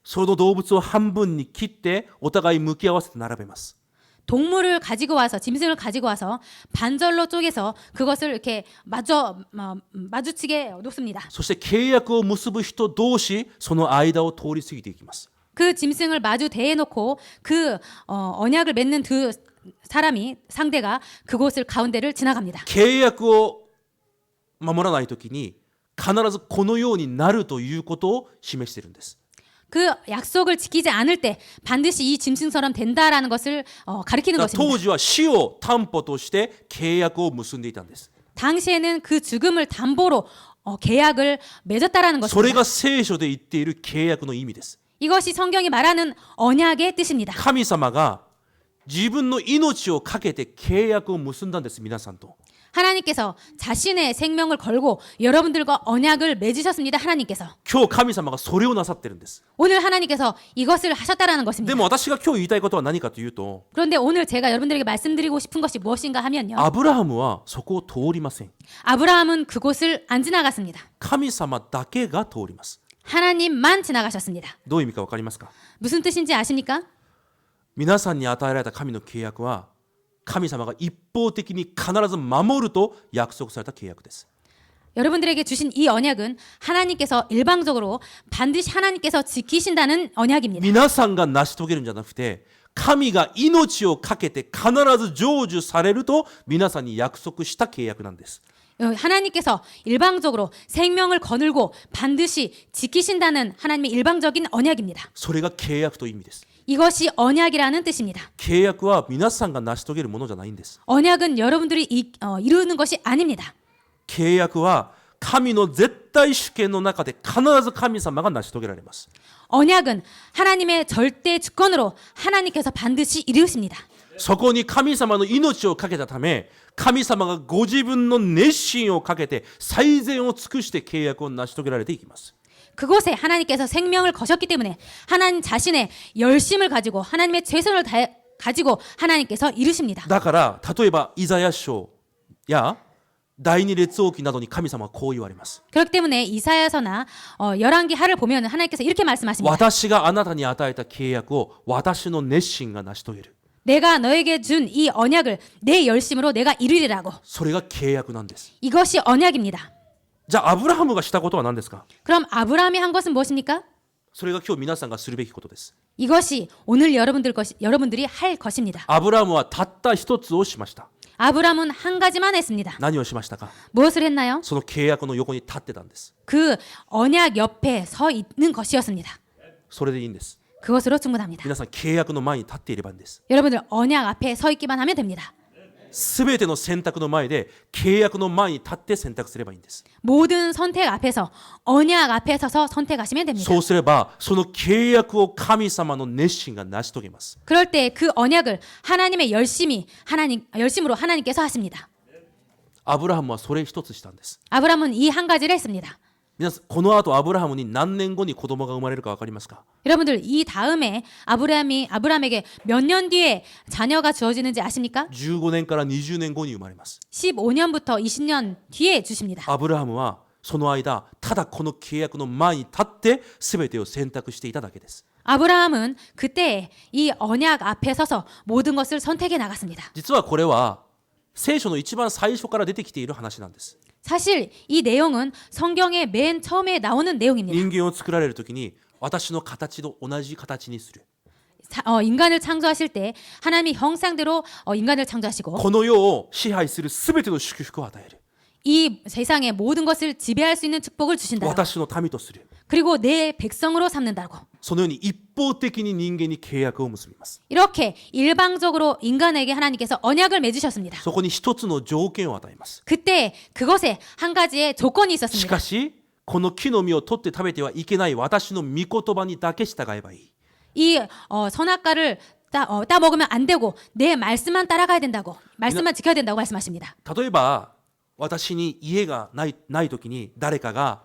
その動物を半分に切ってお互い向き合わせて並べます。 동물을 가지고 와서 짐승을 가지고 와서 반절로 쪼개서 그것을 이렇게 마주치게 놓습니다. そして契約を結ぶ人同士その間を通り過ぎていきます。 그 짐승을 마주 대해놓고 그 언약을 맺는 두 사람이 상대가 그곳을 가운데를 지나갑니다. 契約を守らないときに必ずこのようになるということを示しているんです。 그 약속을 지키지 않을 때 반드시 이 짐승처럼 된다라는 것을 가리키는 だから 것입니다. 当時は死を担保として契約を結んでいたんです。 당시에는 그 죽음을 담보로 계약을 맺었다라는 それ 것입니다. が聖書で言っている契約の意味です。 이것이 성경이 말하는 언약의 뜻입니다. 神様が自分の命をかけて契約を結んだんです。皆さんと。 하나님께서 자신의 생명을 걸고 여러분들과 언약을 맺으셨습니다. 하나님께서 今日神様がそれをなさってるんです。 오늘 하나님께서 이것을 하셨다라는 で 것입니다. も私が今日言いたいことは何かというと、 그런데 오늘 제가 여러분들에게 말씀드리고 싶은 것이 무엇인가 하면요. アブラハムはそこを通りません。 아브라함은 그곳을 안 지나갔습니다. 神様だけが通ります。 하나님만 지나가셨습니다. どういう意味か分かりますか。 무슨 뜻인지 아십니까? 皆さんに与えられた神の契約は神様が一方的に必ず守ると約束された契約です。 여러분들에게 주신 이 언약은 하나님께서 일방적으로 반드시 하나님께서 지키신다는 언약입니다. 皆さんが成し遂げるんじゃなくて、神が命をかけて必ず成就されると皆さんに約束した契約なんです。 하나님께서 일방적으로 생명을 거늘고 반드시 지키신다는 하나님의 일방적인 언약입니다. それが契約という意味です。 이것이 언약이라는 뜻입니다. 契約は皆さんが成し遂げるものじゃないんです。 언약은 여러분들이 이루는 것이 아닙니다. 契約は神の絶対主権の中で必ず神様が成し遂げられます。 언약은 하나님의 절대 주권으로 하나님께서 반드시 이루십니다. そこに神様の命をかけたため、神様がご自分の熱心をかけて最善を尽くして契約を成し遂げられていきます。 그곳에 하나님께서 생명을 거셨기 때문에 하나님 자신의 열심을 가지고 하나님의 최선을 가지고 하나님께서 이루십니다. だから例えばイザヤ書や第二列王記などに神様はこう言われます。 그렇기 때문에 이사야서나 열왕기 하를 보면 하나님께서 이렇게 말씀하십니다. 私があなたに与えた契約を私の熱心が成し遂げる。 내가 너에게 준 이 언약을 내 열심으로 내가 이루리라고. それが契約なんです。 이것이 언약입니다. じゃあアブラハムがしたことは何ですか？ 그럼 아브라함이 한 것은 무엇입니까? それが今日皆さんがするべきことです。 이것이 오늘 여러분들이 할 것입니다. アブラハムはたった一つをしました。 아브라함은 한 가지만 했습니다. 何をしましたか？ 무엇을 했나요? その契約の横に立ってたんです。 그 언약 옆에 서 있는 것이었습니다. それでいいんです。 그것으로 충분합니다. 皆さん契約の前に立っていればいいんです。 여러분들 언약 앞에 서 있기만 하면 됩니다. すべての選択の前で契約の前に立って選択すればいいんです。 모든 선택 앞에서 언약 앞에 서서 선택하시면 됩니다. そうすればその契約を神様の熱心が成し遂げます。 그럴 때 그 언약을 하나님의 열심으로 하나님께서 하십니다. アブラハムはそれ一つしたんです。 아브라함은 이 한 가지를 했습니다. 皆さんこの後アブラハムに何年後に子供が生まれるか分かりますか？ 여러분들 이 다음에 아브라함에게 몇 년 뒤에 자녀가 주어지는지 아십니까? 15年から20年後に生まれます。 15년부터 20년 뒤에 주십니다. アブラハムはその間ただこの契約の前に立って全てを選択していただけです。 아브라함은 그때 이 언약 앞에 서서 모든 것을 선택해 나갔습니다. 実はこれは聖書の一番最初から出てきている話なんです。 사실 이 내용은 성경의 맨 처음에 나오는 내용입니다. 人間を作られるときに私の形と同じ形にする。 인간을 창조하실 때 하나님이 형상대로 인간을 창조하시고 この世を支配する全ての祝福を与える。 이 세상의 모든 것을 지배할 수 있는 축복을 주신다. 私の民とする。 그리고 내 백성으로 삼는다고. そのように一方的に人間に契約を結びます。 이렇게 일방적으로 인간에게 하나님께서 언약을 맺으셨습니다. そこに一つの条件を与えます。 그때 그것에 한 가지의 조건이 し 있었습니다. かしこの木の実を取って食べてはいけない私の御言葉にだけ従えばいい。 이 선악과를 따 먹으면 안 되고 내 말씀만 따라가야 된다고. 말씀만 지켜야 된다고 말씀하십니다. 例えば私に家がない時に誰かが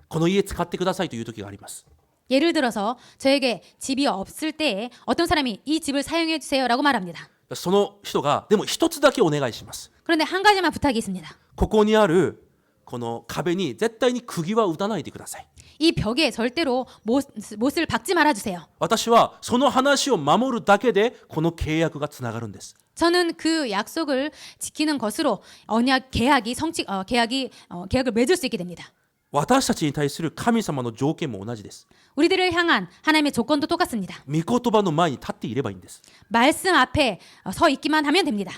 この家使ってくださいという時があります。 예를 들어서 저에게 집이 없을 때에 어떤 사람이 이 집을 사용해 주세요라고 말합니다. その人がでも一つだけお願いします。 그런데 한 가지만 부탁이 있습니다. ここにあるこの壁に絶対に釘は打たないでください。 이 벽에 절대로 못을 박지 말아 주세요. 私はその話を守るだけでこの契約がつながるんです。 저는 그 약속을 지키는 것으로 계약을 맺을 수 있게 됩니다. 私たちに対する神様の条件も同じです。 우리들을 향한 하나님의 조건도 똑같습니다. 御言葉の前に立っていればいいんです。 말씀 앞에 서 있기만 하면 됩니다.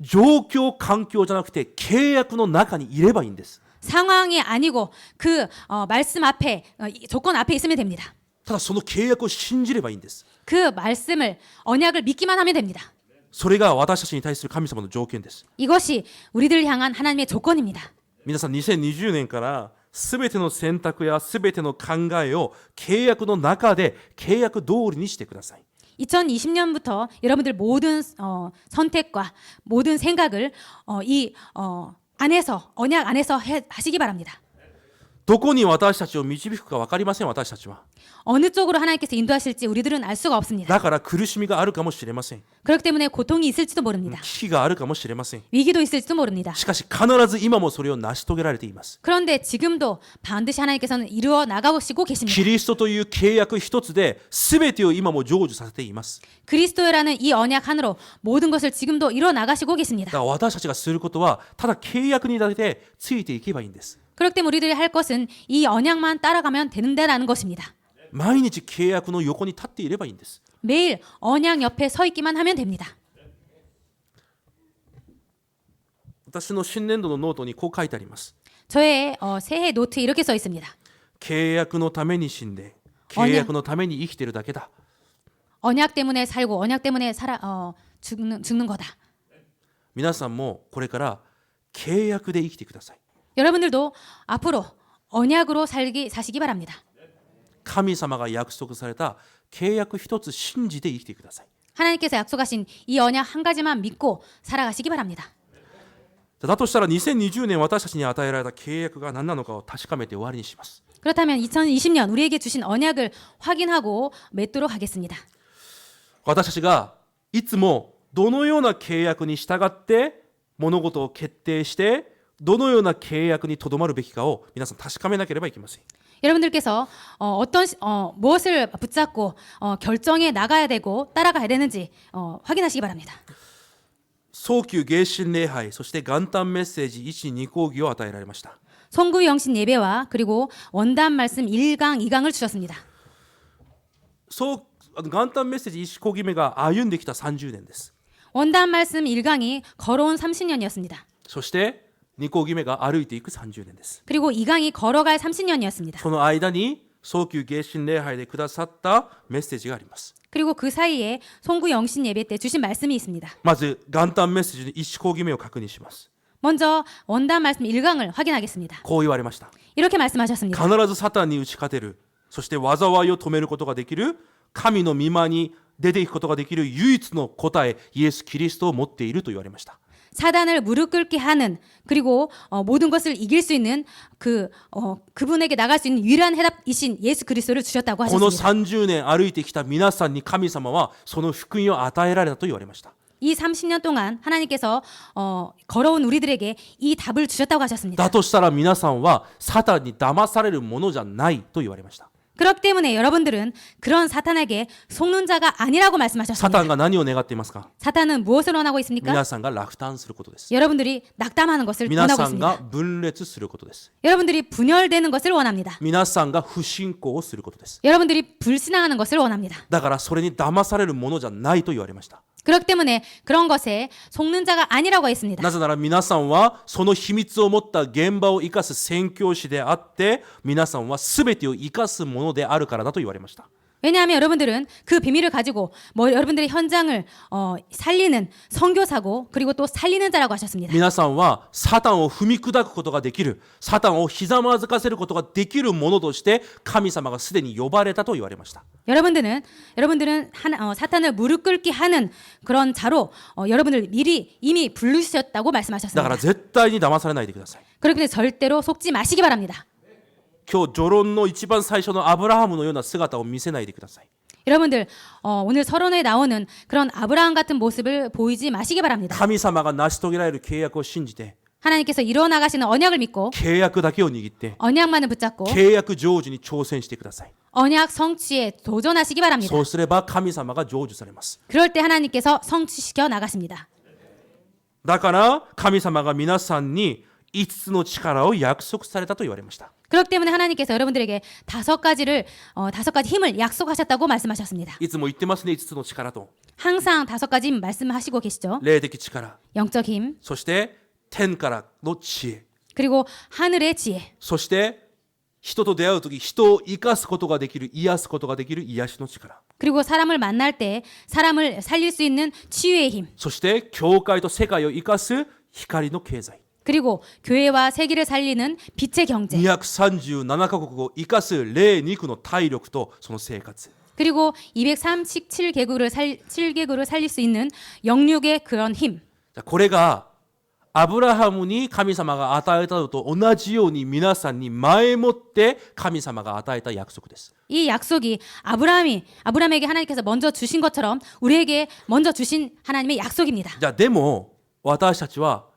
状況環境じゃなくて契約の中にいればいいんです。 상황이 아니고 그 말씀 앞에 조건 앞에 있으면 됩니다. ただその契約を信じればいいんです。 그 말씀을 언약을 믿기만 하면 됩니다. それが私たちに対する神様の条件です。 이것이 우리들을 향한 하나님의 조건입니다. 皆さん2020年から全ての選択や全ての考えを契約の中で契約通りにしてください。 2020년부터 여러분들 모든 선택과 모든 생각을 언약 안에서 하시기 바랍니다. どこに私たちを導くか分かりません。私たちは 어느 쪽으로 하나님께서 인도하실지 우리들은 알 수가 없습니다. だから苦しみがあるかもしれません。 그렇기 때문에 고통이 있을지도 모릅니다. 危機があるかもしれません。 위기도 있을지도 모릅니다. しかし必ず今もそれを成し遂げられています。 그런데 지금도 반드시 하나님께서는 이루어 나가시고 계십니다. キリストという契約一つで全てを今も成就させています。 그리스도라는 이 언약 하나로 모든 것을 지금도 이루어 나가시고 だ 계십니다. から私たちがすることはただ契約にだけついていけばいいんです。 그렇기 때문에 우리들이 할 것은 이 언약만 따라가면 되는데라는 것입니다. 毎日契約の横に立っていればいいんです。 매일 언약 옆에 서 있기만 하면 됩니다. 私の新年度のノートにこう書いてあります。 저의 새해 노트에 이렇게 써 있습니다. 契約のために死んで契約のために生きてるだけだ。 언약 때문에 살고 언약 때문에 죽는 거다. 皆さんもこれから契約で生きてください。 여러분들도 앞으로 언약으로 사시기 바랍니다. 神様が約束された契約一つ信じて生きてください。 하나님께서 약속하신 이 언약 한 가지만 믿고 살아가시기 바랍니다. だとしたら2020年私たちに与えられた契約が何なのかを確かめて終わりにします。 그렇다면 2020년 우리에게 주신 언약을 확인하고 맺도록 하겠습니다. 私たちがいつもどのような契約に従って物事を決定してどのような契約にとどまるべきかを皆さん確かめなければいけません。 여러분들께서 무엇을 붙잡고 결정해 나가야 되고 따라가야 되는지 확인하시기 바랍니다. 早期迎神礼拝そして元旦メッセージ1、2講義を与えられました。 송구 영신 예배와 그리고 원단 말씀 1강, 2강을 주셨습니다. 元旦メッセージ1講義目が歩んできた30年です。 원단 말씀 1강이 걸어온 30년이었습니다. そして2講義目が歩いていく30年です。 그리고 2강이 걸어갈 30년이었습니다. その間に早期迎神礼拝でくださったメッセージがあります。 그리고 그 사이에 송구 영신 예배 때 주신 말씀이 있습니다. まず元旦メッセージの1講義目を確認します。 먼저 원단 말씀 1강을 확인하겠습니다. こう言われました。 이렇게 말씀하셨습니다. 必ずサタンに打ち勝てる、そして災いを止めることができる、神の御間に出ていくことができる唯一の答え、イエス・キリストを持っていると言われました。 사단을 무릎 꿇게 하는 그리고 모든 것을 이길 수 있는 그분에게 나갈 수 있는 유일한 해답이신 예수 그리스도를 주셨다고 この 하셨습니다. 30年歩いてきた皆さんに神様はその福音を与えられたと言われました。 이 30년 동안 하나님께서 걸어온 우리들에게 이 답을 주셨다고 하셨습니다. だとしたら皆さんはサタンに騙されるものじゃないと言われました。 그렇기 때문에 여러분들은 그런 사탄에게 속는 자가 아니라고 サタン 말씀하셨습니다. が何を願っていますか？ 사탄은 무엇을 원하고 있습니까? 皆さんが落胆することです。 여러분들이 낙담하는 것을 皆 원하고 さんが 있습니다. 分裂することです。 여러분들이 분열되는 것을 원합니다. 皆さんが不信仰をすることです。 여러분들이 불신앙하는 것을 원합니다. だからそれに騙されるものじゃないと言われました。 그렇기 때문에 그런 것에 속는 자가 아니라고 했습니다. なぜなら皆さんはその秘密を持った現場を生かす宣教師であって皆さんは全てを生かすものであるからだと言われました。 왜냐하면 여러분들은 그 비밀을 가지고 여러분들의 현장을 살리는 선교사고 그리고 또 살리는 자라고 하셨습니다. 皆さんはサタンを踏み砕くことができる、サタンをひざまずかせることができるものとして神様がすでに呼ばれたと言われました。 여러분들은 사탄을 무릎 꿇게 하는 그런 자로 여러분들 미리 이미 부르셨다고 だ 말씀하셨습니다. から絶対に騙されないでください。 그렇기 때문에 절대로 속지 마시기 바랍니다. 今日序論の一番最初のアブラハムのような姿を見せないでください。 여러분들 오늘 서론에 나오는 그런 아브라함 같은 모습을 보이지 마시기 바랍니다. 神様が成し遂げられる契約を信じて 하나님께서 이뤄나가시는 언약을 믿고 契約だけを握って 언약만을 붙잡고 契約成就に挑戦してください。 언약 성취에 도전하시기 바랍니다. そうすれば神様が成就されます。 그럴 때 하나님께서 성취시켜 나가십니다. だから神様が皆さんに5つの力を約束されたと言われました。 그렇기 때문에 하나님께서 여러분들에게 5가지 힘을 약속하셨다고 말씀하셨습니다. いつも言ってますね、5つの力と。 항상 5가지 말씀하시고 계시죠. 霊的力、 영적 힘, そして天からの知恵、 그리고 하늘의 지혜, そして人と出会うとき人を生かすことができる、癒すことができる癒しの力、 그리고 사람을 만날 때 사람을 살릴 수 있는 치유의 힘, そして教会と世界を生かす光の経済、 그리고 교회와 세계를 살리는 빛의 경제, 237カ国を生かす霊肉の体力とその生活、 그리고 237개국을 살릴 수 있는 영육의 그런 힘. これがアブラハムに神様が与えたのと同じように皆さんに前もって神様が与えた約束です。 이 약속이 아브라함에게 하나님께서 먼저 주신 것처럼 우리에게 먼저 주신 하나님의 약속입니다. じゃあでも私たちは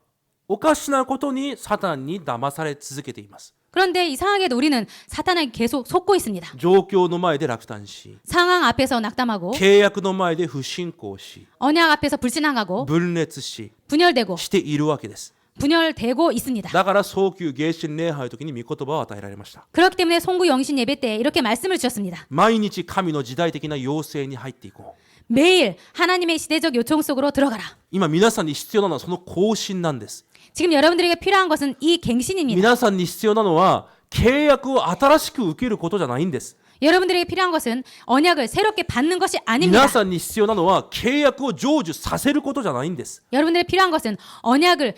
おかしなことにサタンに騙され続けています。 그런데 이상하게도 우리는 사탄에게 계속 속고 있습니다. 状況の前で落胆し、 상황 앞에서 낙담하고 契約の前で不信仰し、 언약 앞에서 불신앙하고 分裂し、 분열되고 しているわけです。 분열되고 있습니다. だから早期迎神礼拝の時に御言葉を与えられました。 그렇기 때문에 송구 영신 예배 때 이렇게 말씀을 주셨습니다. 毎日神の時代的な要請に入っていこう。 매일 하나님의 시대적 요청 속으로 들어가라. 今皆さんに必要なのはその更新なんです。 지금 여러분들에게 필요한 것은 이 갱신입니다. 皆さんに必要なのは契約を新しく受けることじゃないんです。 여러분들에게 필요한 것은 언약을 새롭게 받는 것이 아닙니다. 皆さんに必要なのは契約を成就させることじゃないんです。 여러분들에게 필요한 것은 언약을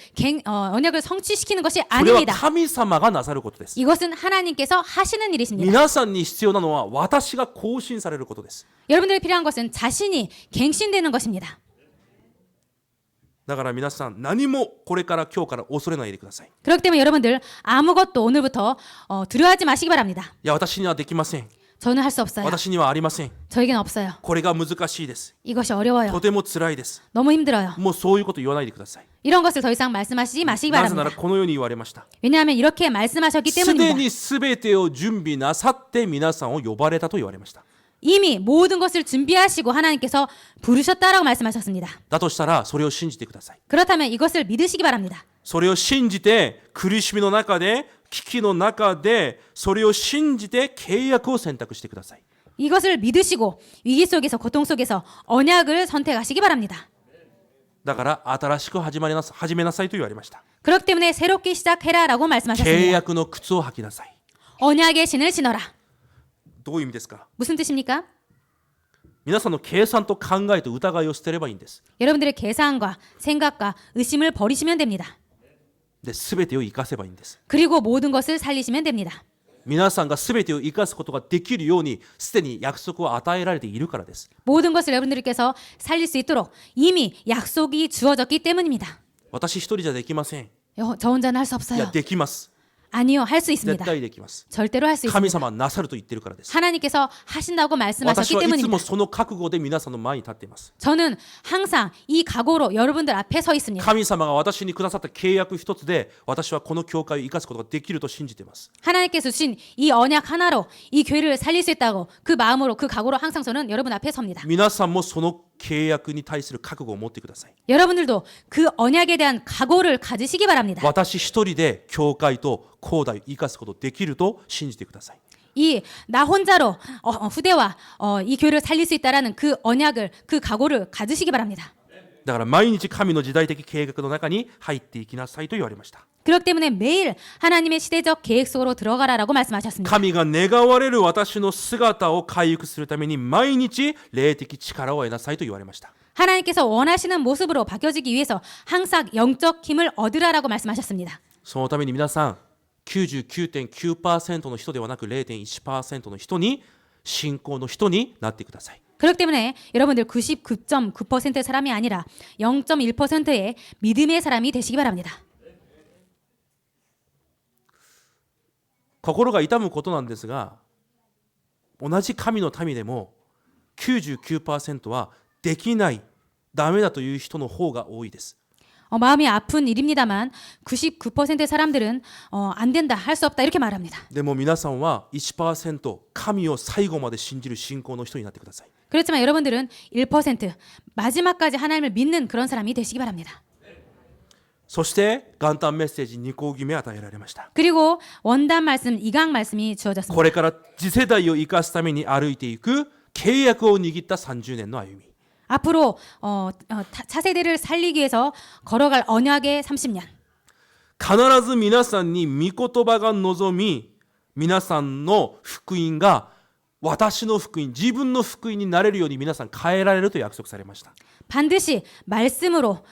성취시키는 것이 それは 아닙니다. 神様がなさることです。 이것은 하나님께서 하시는 일이십니다. 皆さんに必要なのは私が更新されることです。 여러분들에게 필요한 것은 자신이 갱신되는 것입니다. だから皆さん何もこれから今日から恐れないでください。 그렇기 때문에 여러분들 아무것도 오늘부터 두려워하지 마시기 바랍니다. いや私にはできません。 저는 할 수 없어요. 私にはありません。 저에겐 없어요. これが難しいです。 이것이 어려워요. とても辛いです。 너무 힘들어요. もうそういうこと言わないでください。 이런 것을 더 이상 말씀하시지 마시기 なぜなら 바랍니다. このように言われました。 왜냐하면 이렇게 말씀하셨기 すで 때문입니다. に全てを準備なさって皆さんを呼ばれたと言われました。 이미 모든 것을 준비하시고 하나님께서 부르셨다라고 말씀하셨습니다. だとしたらそれを信じてください。 그렇다면 이것을 믿으시기 바랍니다. それを信じて苦しみの中で危機の中でそれを信じて契約を選択してください。 이것을 믿으시고 위기 속에서 고통 속에서 언약을 선택하시기 바랍니다. だから新しく始めなさいと言われました。 그렇기 때문에 새롭게 시작해라라고 契 말씀하셨습니다. 約の靴を履きなさい。 언약의 신을 신어라. どういう意味ですか？ 무슨 뜻입니까? 皆さんの計算と考えと疑いを捨てればいいんです。 여러분들의 계산과 생각과 의심을 버리시면 됩니다. で、全てを生かせばいいんです。 그리고 모든 것을 살리시면 됩니다. 皆さんが全てを生かすことができるようにすでに約束を与えられているからです。 모든 것을 여러분들께서 살릴 수 있도록 이미 약속이 주어졌기 때문입니다. 私一人じゃできません。 저 혼자는 할 수 いや、 없어요. できます。 아니요, 할 수 絶 있습니다. 対できます。 절대로 할 수 神 있습니다. 様はなさると言ってるからです。 하나님께서 하신다고 私 말씀하셨기 はいつ 때문입니다. もその覚悟で皆さんの前に立っています。 저는 항상 이 각오로 여러분들 앞에 서 있습니다. 神様が私にくださった契約一つで私はこの教会を生かすことができると信じています。 하나님께서 주신 이 언약 하나로 이 교회를 살릴 수 있다고 그 마음으로 그 각오로 항상 저는 여러분 앞에 섭니다. 皆さんもその契約に対する覚悟を持ってください。 여러분들도 그 언약에 대한 각오를 가지시기 바랍니다. 私一人で教会と後代を生かすことできると信じてください。 이 나 혼자로 후대와 이 교회를 살릴 수 있다라는 그 언약을 그 각오를 가지시기 바랍니다. だから毎日神の時代的計画の中に入っていきなさいと言われました。 그렇기 때문에 매일 하나님의 시대적 계획 속으로 들어가라라고 말씀하셨습니다. 神が願われる私の姿を回復するために毎日霊的力を得なさいと言われました。 하나님께서 원하시는 모습으로 바뀌어지기 위해서 항상 영적 힘을 얻으라라고 말씀하셨습니다. そのために皆さん 99.9% の人ではなく 0.1% の人に信仰の人になってください。 그렇기 때문에 여러분들 99.9%의 사람이 아니라 0.1%의 믿음의 사람이 되시기 바랍니다. 心が痛むことなんですが、同じ神の民でも 99% はできない、ダメだという人の方が多いです。 마음이 아픈 일입니다만 99%의 사람들은 안 된다, 할 수 없다 이렇게 말합니다. でも皆さんは 1% 神を最後まで信じる信仰の人になってください。 그렇지만 여러분들은 1% 마지막까지 하나님을 믿는 그런 사람이 되시기 바랍니다. そして元旦メッセージ2項決め与えられました。 그리고 원단 말씀, 이강 말씀이 こ 주어졌습니다. れから次世代を生かすために歩いていく契約を握った30年の歩み。 앞으로 차세대를 살리기 위해서 걸어갈 언약의 30년. 必ず皆さんに御言葉が望み、皆さんの福音が私の福音、自分の福音になれるように皆さん変えられると約束されました。 반드시 말씀으로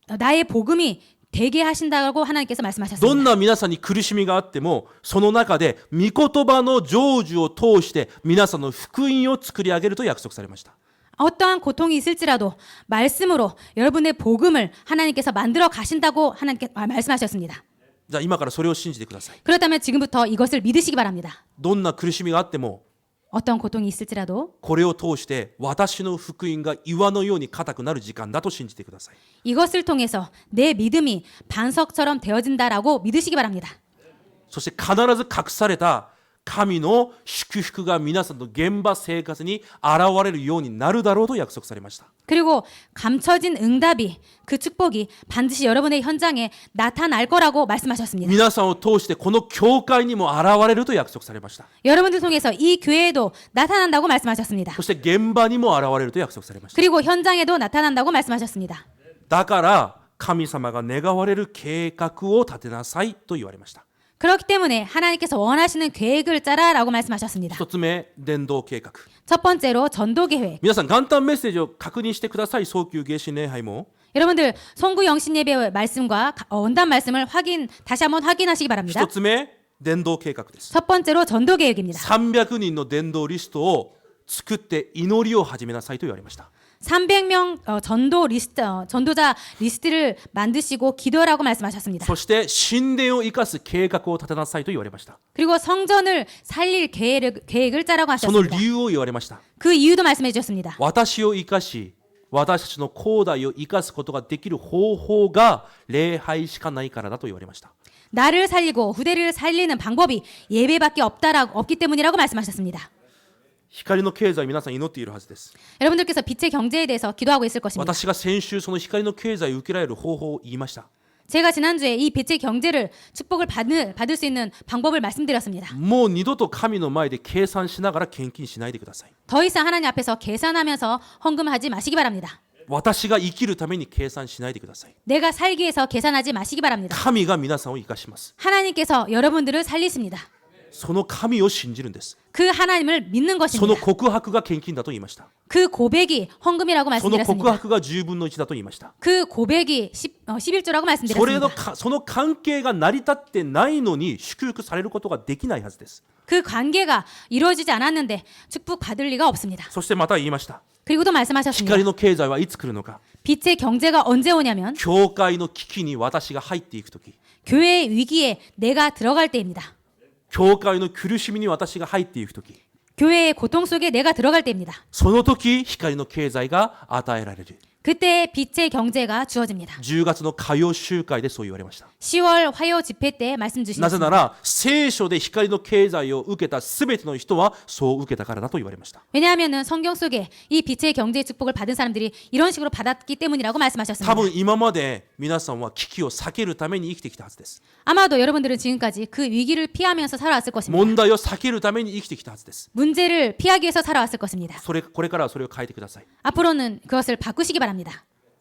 나의 복음이 되게 하신다고 하나님께서 どん 말씀하셨습니다. な皆さんに苦しみがあっても、その中で御言葉の成就を通して皆さんの福音を作り上げると約束されました。 어떠한 고통이 있을지라도 말씀으로 여러분의 복음을 하나님께서 만들어 가신다고 하나님께 말씀하셨습니다. じゃあ今からそれを信じてください。 그렇다면 지금부터 이것을 믿으시기 바랍니다. どんな苦しみがあっても、 어떤 고통이 있을지라도 これを通して私の福音が岩のように固くなる時間だと信じてください。 이것을 통해서 내 믿음이 반석처럼 되어진다라고 믿으시기 바랍니다. そして必ず隠された神の祝福が皆さんの現場生活に現れるようになるだろうと約束されました。 그리고 감춰진 응답이 그 축복이 반드시 여러분의 현장에 나타날 거라고 말씀하셨습니다. 皆さんを通してこの教会にも現れると約束されました。 여러분들 통해서 이 교회에도 나타난다고 말씀하셨습니다. そして現場にも現れると約束されました。 그리고 현장에도 나타난다고 말씀하셨습니다. だから神様が願われる計画を立てなさいと言われました。 그렇기 때문에 하나님께서 원하시는 계획을 짜라라고 말씀하셨습니다. 一つ目、伝道計画。 첫 번째로 전도 계획. 皆さん元旦メッセージを確認してください。早急迎新礼拝も 여러분들 송구 영신 예배 말씀과 원단 말씀을 다시 한번 확인하시기 바랍니다. 一つ目、伝道計画です。 첫 번째로 전도 계획입니다. 300人の伝道リストを作って祈りを始めなさいと言われました。 300명 전도자 리스트를 만드시고 기도하라고 말씀하셨습니다. そして神殿を生かす計画を立てなさいと言われました。 그리고 성전을 살릴 계획을 짜라고 その 하셨습니다. 理由を言われました。 그 이유도 말씀해 주셨습니다. 私を生かし、私たちの後代を生かすことができる方法が礼拝しかないからだと言われました。 나를 살리고 후대를 살리는 방법이 예배밖에 없기 때문이라고 말씀하셨습니다. 光の経済、皆さん祈っているはずです。 여러분들께서 빛의 경제에 대해서 기도하고 있을 것입니다. 私が先週その光の経済を受けられる方法を言いました。 제가 지난주에 이 빛의 경제를 축복을 받을 수 있는 방법을 말씀드렸습니다. もう二度と神の前で計算しながら献金しないでください。 더 이상 하나님 앞에서 계산하면서 헌금하지 마시기 바랍니다. 私が生きるために計算しないでください。 내가 살기 위해서 계산하지 마시기 바랍니다. 神が皆さんを生かします。 하나님께서 여러분들을 살리십니다. その神を信じるんです。 그 하나님을 믿는 その 것입니다. 告白が献金だと言いました。 그 고백이 헌금이라고 その告 말씀드렸습니다. 白が10分の1だと言いました。 그 고백이 11조라고 それの 말씀드렸습니다. その関係が成り立ってないのに祝福されることができないはずです。 그 관계가 이루어지지 않았는데 축복 받을 리가 없습니다. そしてまた言いました。 그리고 또 말씀하셨습니다. 光の経済はいつ来るのか。 빛의 경제가 언제 오냐면 教会の危機に私が入っていくとき、 교회의 위기에 내가 들어갈 때입니다. 教会の苦しみに私が入っていくとき、 교회의 고통 속에 내가 들어갈 때입니다. その時光の経済が与えられる。 그때 빛의 경제가 주어집니다. 10月の火曜集会でそう言われました。 10월 화요 집회 때 말씀 なぜ 주시습니다. なら聖書で光の経済を受けたすべての人はそう受けたからだと言われました。 왜냐하면 성경 속에 이 빛의 경제의 축복을 받은 사람들이 이런 식으로 받았기 때문이라고 多 말씀하셨습니다. 分今まで皆さんは危機を避けるために生きてきたはずです。 아마도 여러분들은 지금까지 그 위기를 피하면서 살아왔을 것입니다. 問題を避けるために生きてきたはずです。 문제를 피하기 위해서 살아왔을 것입니다. これからはそれを変えてください。 앞으로는 그것을 바꾸시기 바랍니다.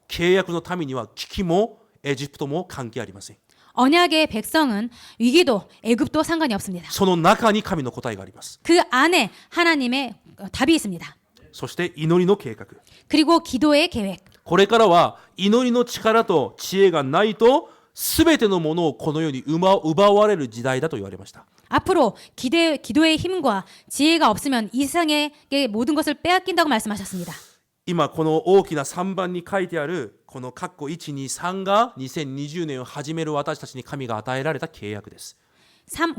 契約の民には危機もエジプトも関係ありません。 언약의 백성은 위기도 애굽도 상관이 없습니다. その中に神の答えがあります。 그 안에 하나님의 답이 있습니다. そして祈りの計画。 그리고 기도의 계획. これからは祈りの力と知恵がないと全てのものをこの世に奪われる時代だと言われました。 앞으로 기도의 힘과 지혜가 없으면 이 세상에게 모든 것을 빼앗긴다고 말씀하셨습니다. 今この大きな3番に書いてあるこの括弧123が2020年を始める私たちに神が与えられた契約です。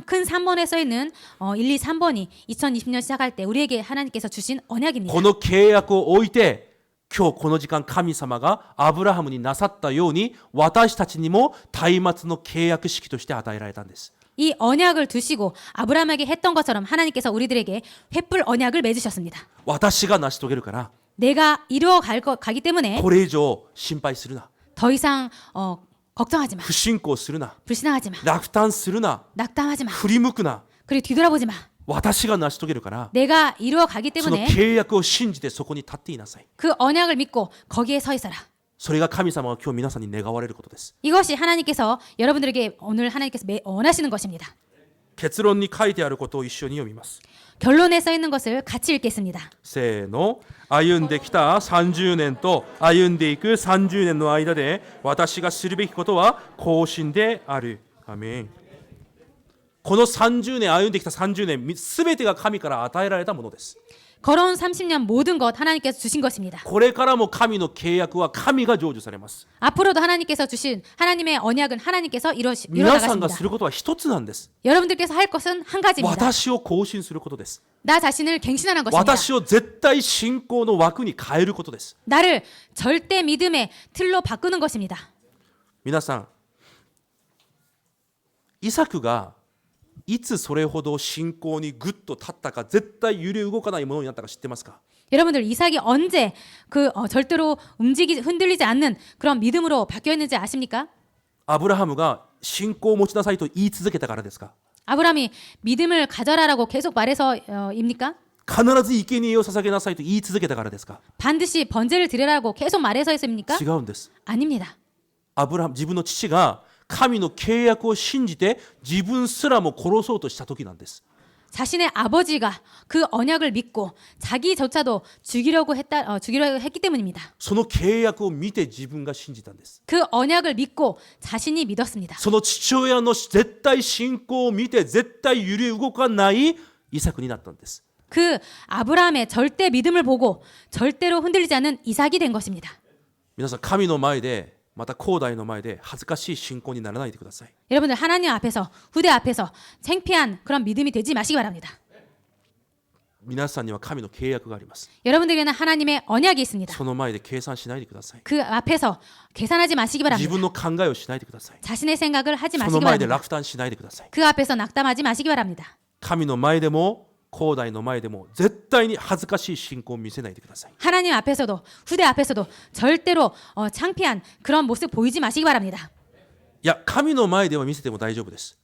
큰 3번에 써 있는 1, 2, 3번이 2020년 시작할 때 우리에게 하나님께서 주신 언약입니다. この契約を置いて今日この時間神様がアブラハムになさったように私たちにも松明の契約式として与えられたんです。 이 언약을 두시고 아브라함에게 했던 것처럼 하나님께서 우리들에게 횃불 언약을 맺으셨습니다. 私が成し遂げるから 내가 가기 때문에 これ以上心配するな。 더 이상 걱정하지 마. 不信仰するな。 불신앙하지 마. 落胆するな。 낙담하지 마. 振り向くな。 그리고 뒤돌아보지 마. 私が成し遂げるから 내가 이루어가기 その 때문에 契約を信じてそこに立っていなさい。 그 언약을 믿고 거기에 서 있어라. それが神様が今日皆さんに願われることです。 이것이 하나님께서 여러분들에게 오늘 하나님께서 원하시는 것입니다. 結論に書いてあることを一緒に読みます。 결론에 써 있는 것을 같이 읽겠습니다. せーの。歩んできた30年と歩んでいく30年の間で私がするべきことは更新である。アメン。この30年歩んできた30年すべてが神から与えられたものです。 걸어온 30년 모든 것 하나님께서 주신 것입니다. これからも神の契約は神が成就されます。 앞으로도 하나님께서 주신 하나님의 언약은 하나님께서 皆さんが 이루어나가십니다. することは一つなんです。 여러분들께서 할 것은 한 가지입니다. 私を更新することです。 나 자신을 갱신하는 것입니다. 私を絶対信仰の枠に変えることです。 나를 절대 믿음의 틀로 바꾸는 것입니다. 皆さん、イサクがいつそれほど信仰にグッと立ったか、絶対揺れ動かないものになったか知ってますか？ 여러분들 이삭이 언제 절대로 흔들리지 않는 그런 믿음으로 바뀌었는지 아십니까? アブラハムが信仰を持ちなさいと言い続けたからですか？ 아브라함이 믿음을 가져라라고 계속 말해서입니까? 必ず生贄を捧げなさいと言い続けたからですか？ 반드시 번제를 드리라고 계속 말해서였습니까? 違うんです。 아닙니다. アブラハム、自分の父が神の契約を信じて自分すらも殺そうとした時なんです。 자신의 아버지가 그 언약을 믿고 자기조차도 죽이려고 했기 때문입니다. その契約を見て自分が信じたんです。 그 언약을 믿고 자신이 믿었습니다. その父親の絶対信仰を見て絶対揺れ動かないイサクになったんです。 그 아브라함의 절대 믿음을 보고 절대로 흔들리지 않는 이삭이 된 것입니다. 皆さん、神の前でまた後代の前で恥ずかしい信仰にならないでください。 여러분들 하나님 앞에서 후대 앞에서 창피한 그런 믿음이 되지 마시기 바랍니다. 皆さんには神の契約があります。 여러분들에게는 하나님의 언약이 있습니다. その前で計算しないでください。 그 앞에서 계산하지 마시기 自 바랍니다. 分の考えをしないでください。 자신의 생각을 하지 その 마시기 前で 바랍니다. 落胆しないでください。 그 앞에서 낙담하지 마시기 바랍니다. 神の前でも後代の前でも絶対に恥ずかしい信仰を見せないでください。 하나님 앞에서도 후대 앞에서도 절대로 창피한 그런 모습 보이지 마시기 바랍니다. いや、神の前では見せても大丈夫です。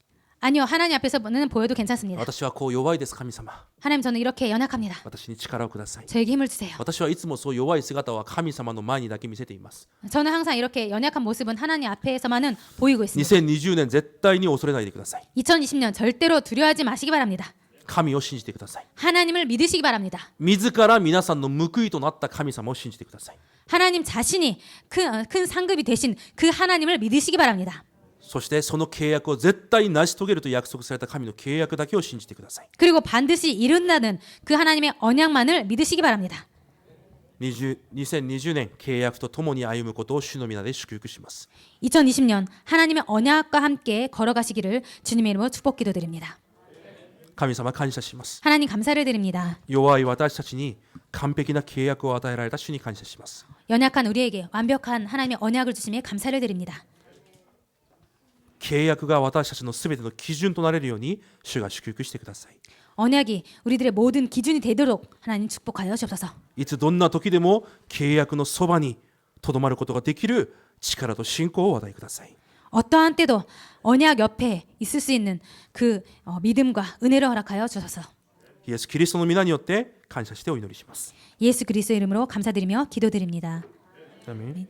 아니요, 하나님 앞에서는 보여도 괜찮습니다. 私はこう弱いです、神様。 하나님 저는 이렇게 연약합니다. 私に力をください。 저에게 힘을 주세요. 私はいつもそう弱い姿は神様の前にだけ見せています。 저는 항상 이렇게 연약한 모습은 하나님 앞에서만은 보이고 있습니다. 2020年絶対に恐れないでください。 2020년 절대로 두려워하지 마시기 바랍니다. 神を信じてください。 하나님을 믿으시기 바랍니다. 自ら皆さんの報いとなった神様を信じてください。 하나님 자신이 큰 상급이 되신 그 하나님을 믿으시기 바랍니다. そしてその契約を絶対に成し遂げると約束された神の契約だけを信じてください。 그리고 반드시 이룬다는 그 하나님의 언약만을 믿으시기 바랍니다. 2020年契約とともに歩むことを主の皆で祝福します。 2020년 하나님의 언약과 함께 걸어가시기를 주님의 이름으로 축복 기도드립니다. 神様感謝します。 하나님 감사를 드립니다. 弱い私たちに完璧な契約を与えられた主に感謝します。 연약한 우리에게 완벽한 하나님의 언약을 주심에 감사를 드립니다. 契約が私たちのすべての基準となれるように主が祝福してください。 언약이 우리들의 모든 기준이 되도록 하나님 축복하여 주옵소서. いつどんな時でも契約のそばにとどまることができる力と信仰をお与えください。 어떠한 때도 언약 옆에 있을 수 있는 그 믿음과 은혜를 허락하여 주소서. イエス・キリストの皆によって感謝してお祈りします。 예수 그리스도의 이름으로 감사드리며 기도드립니다. アーメン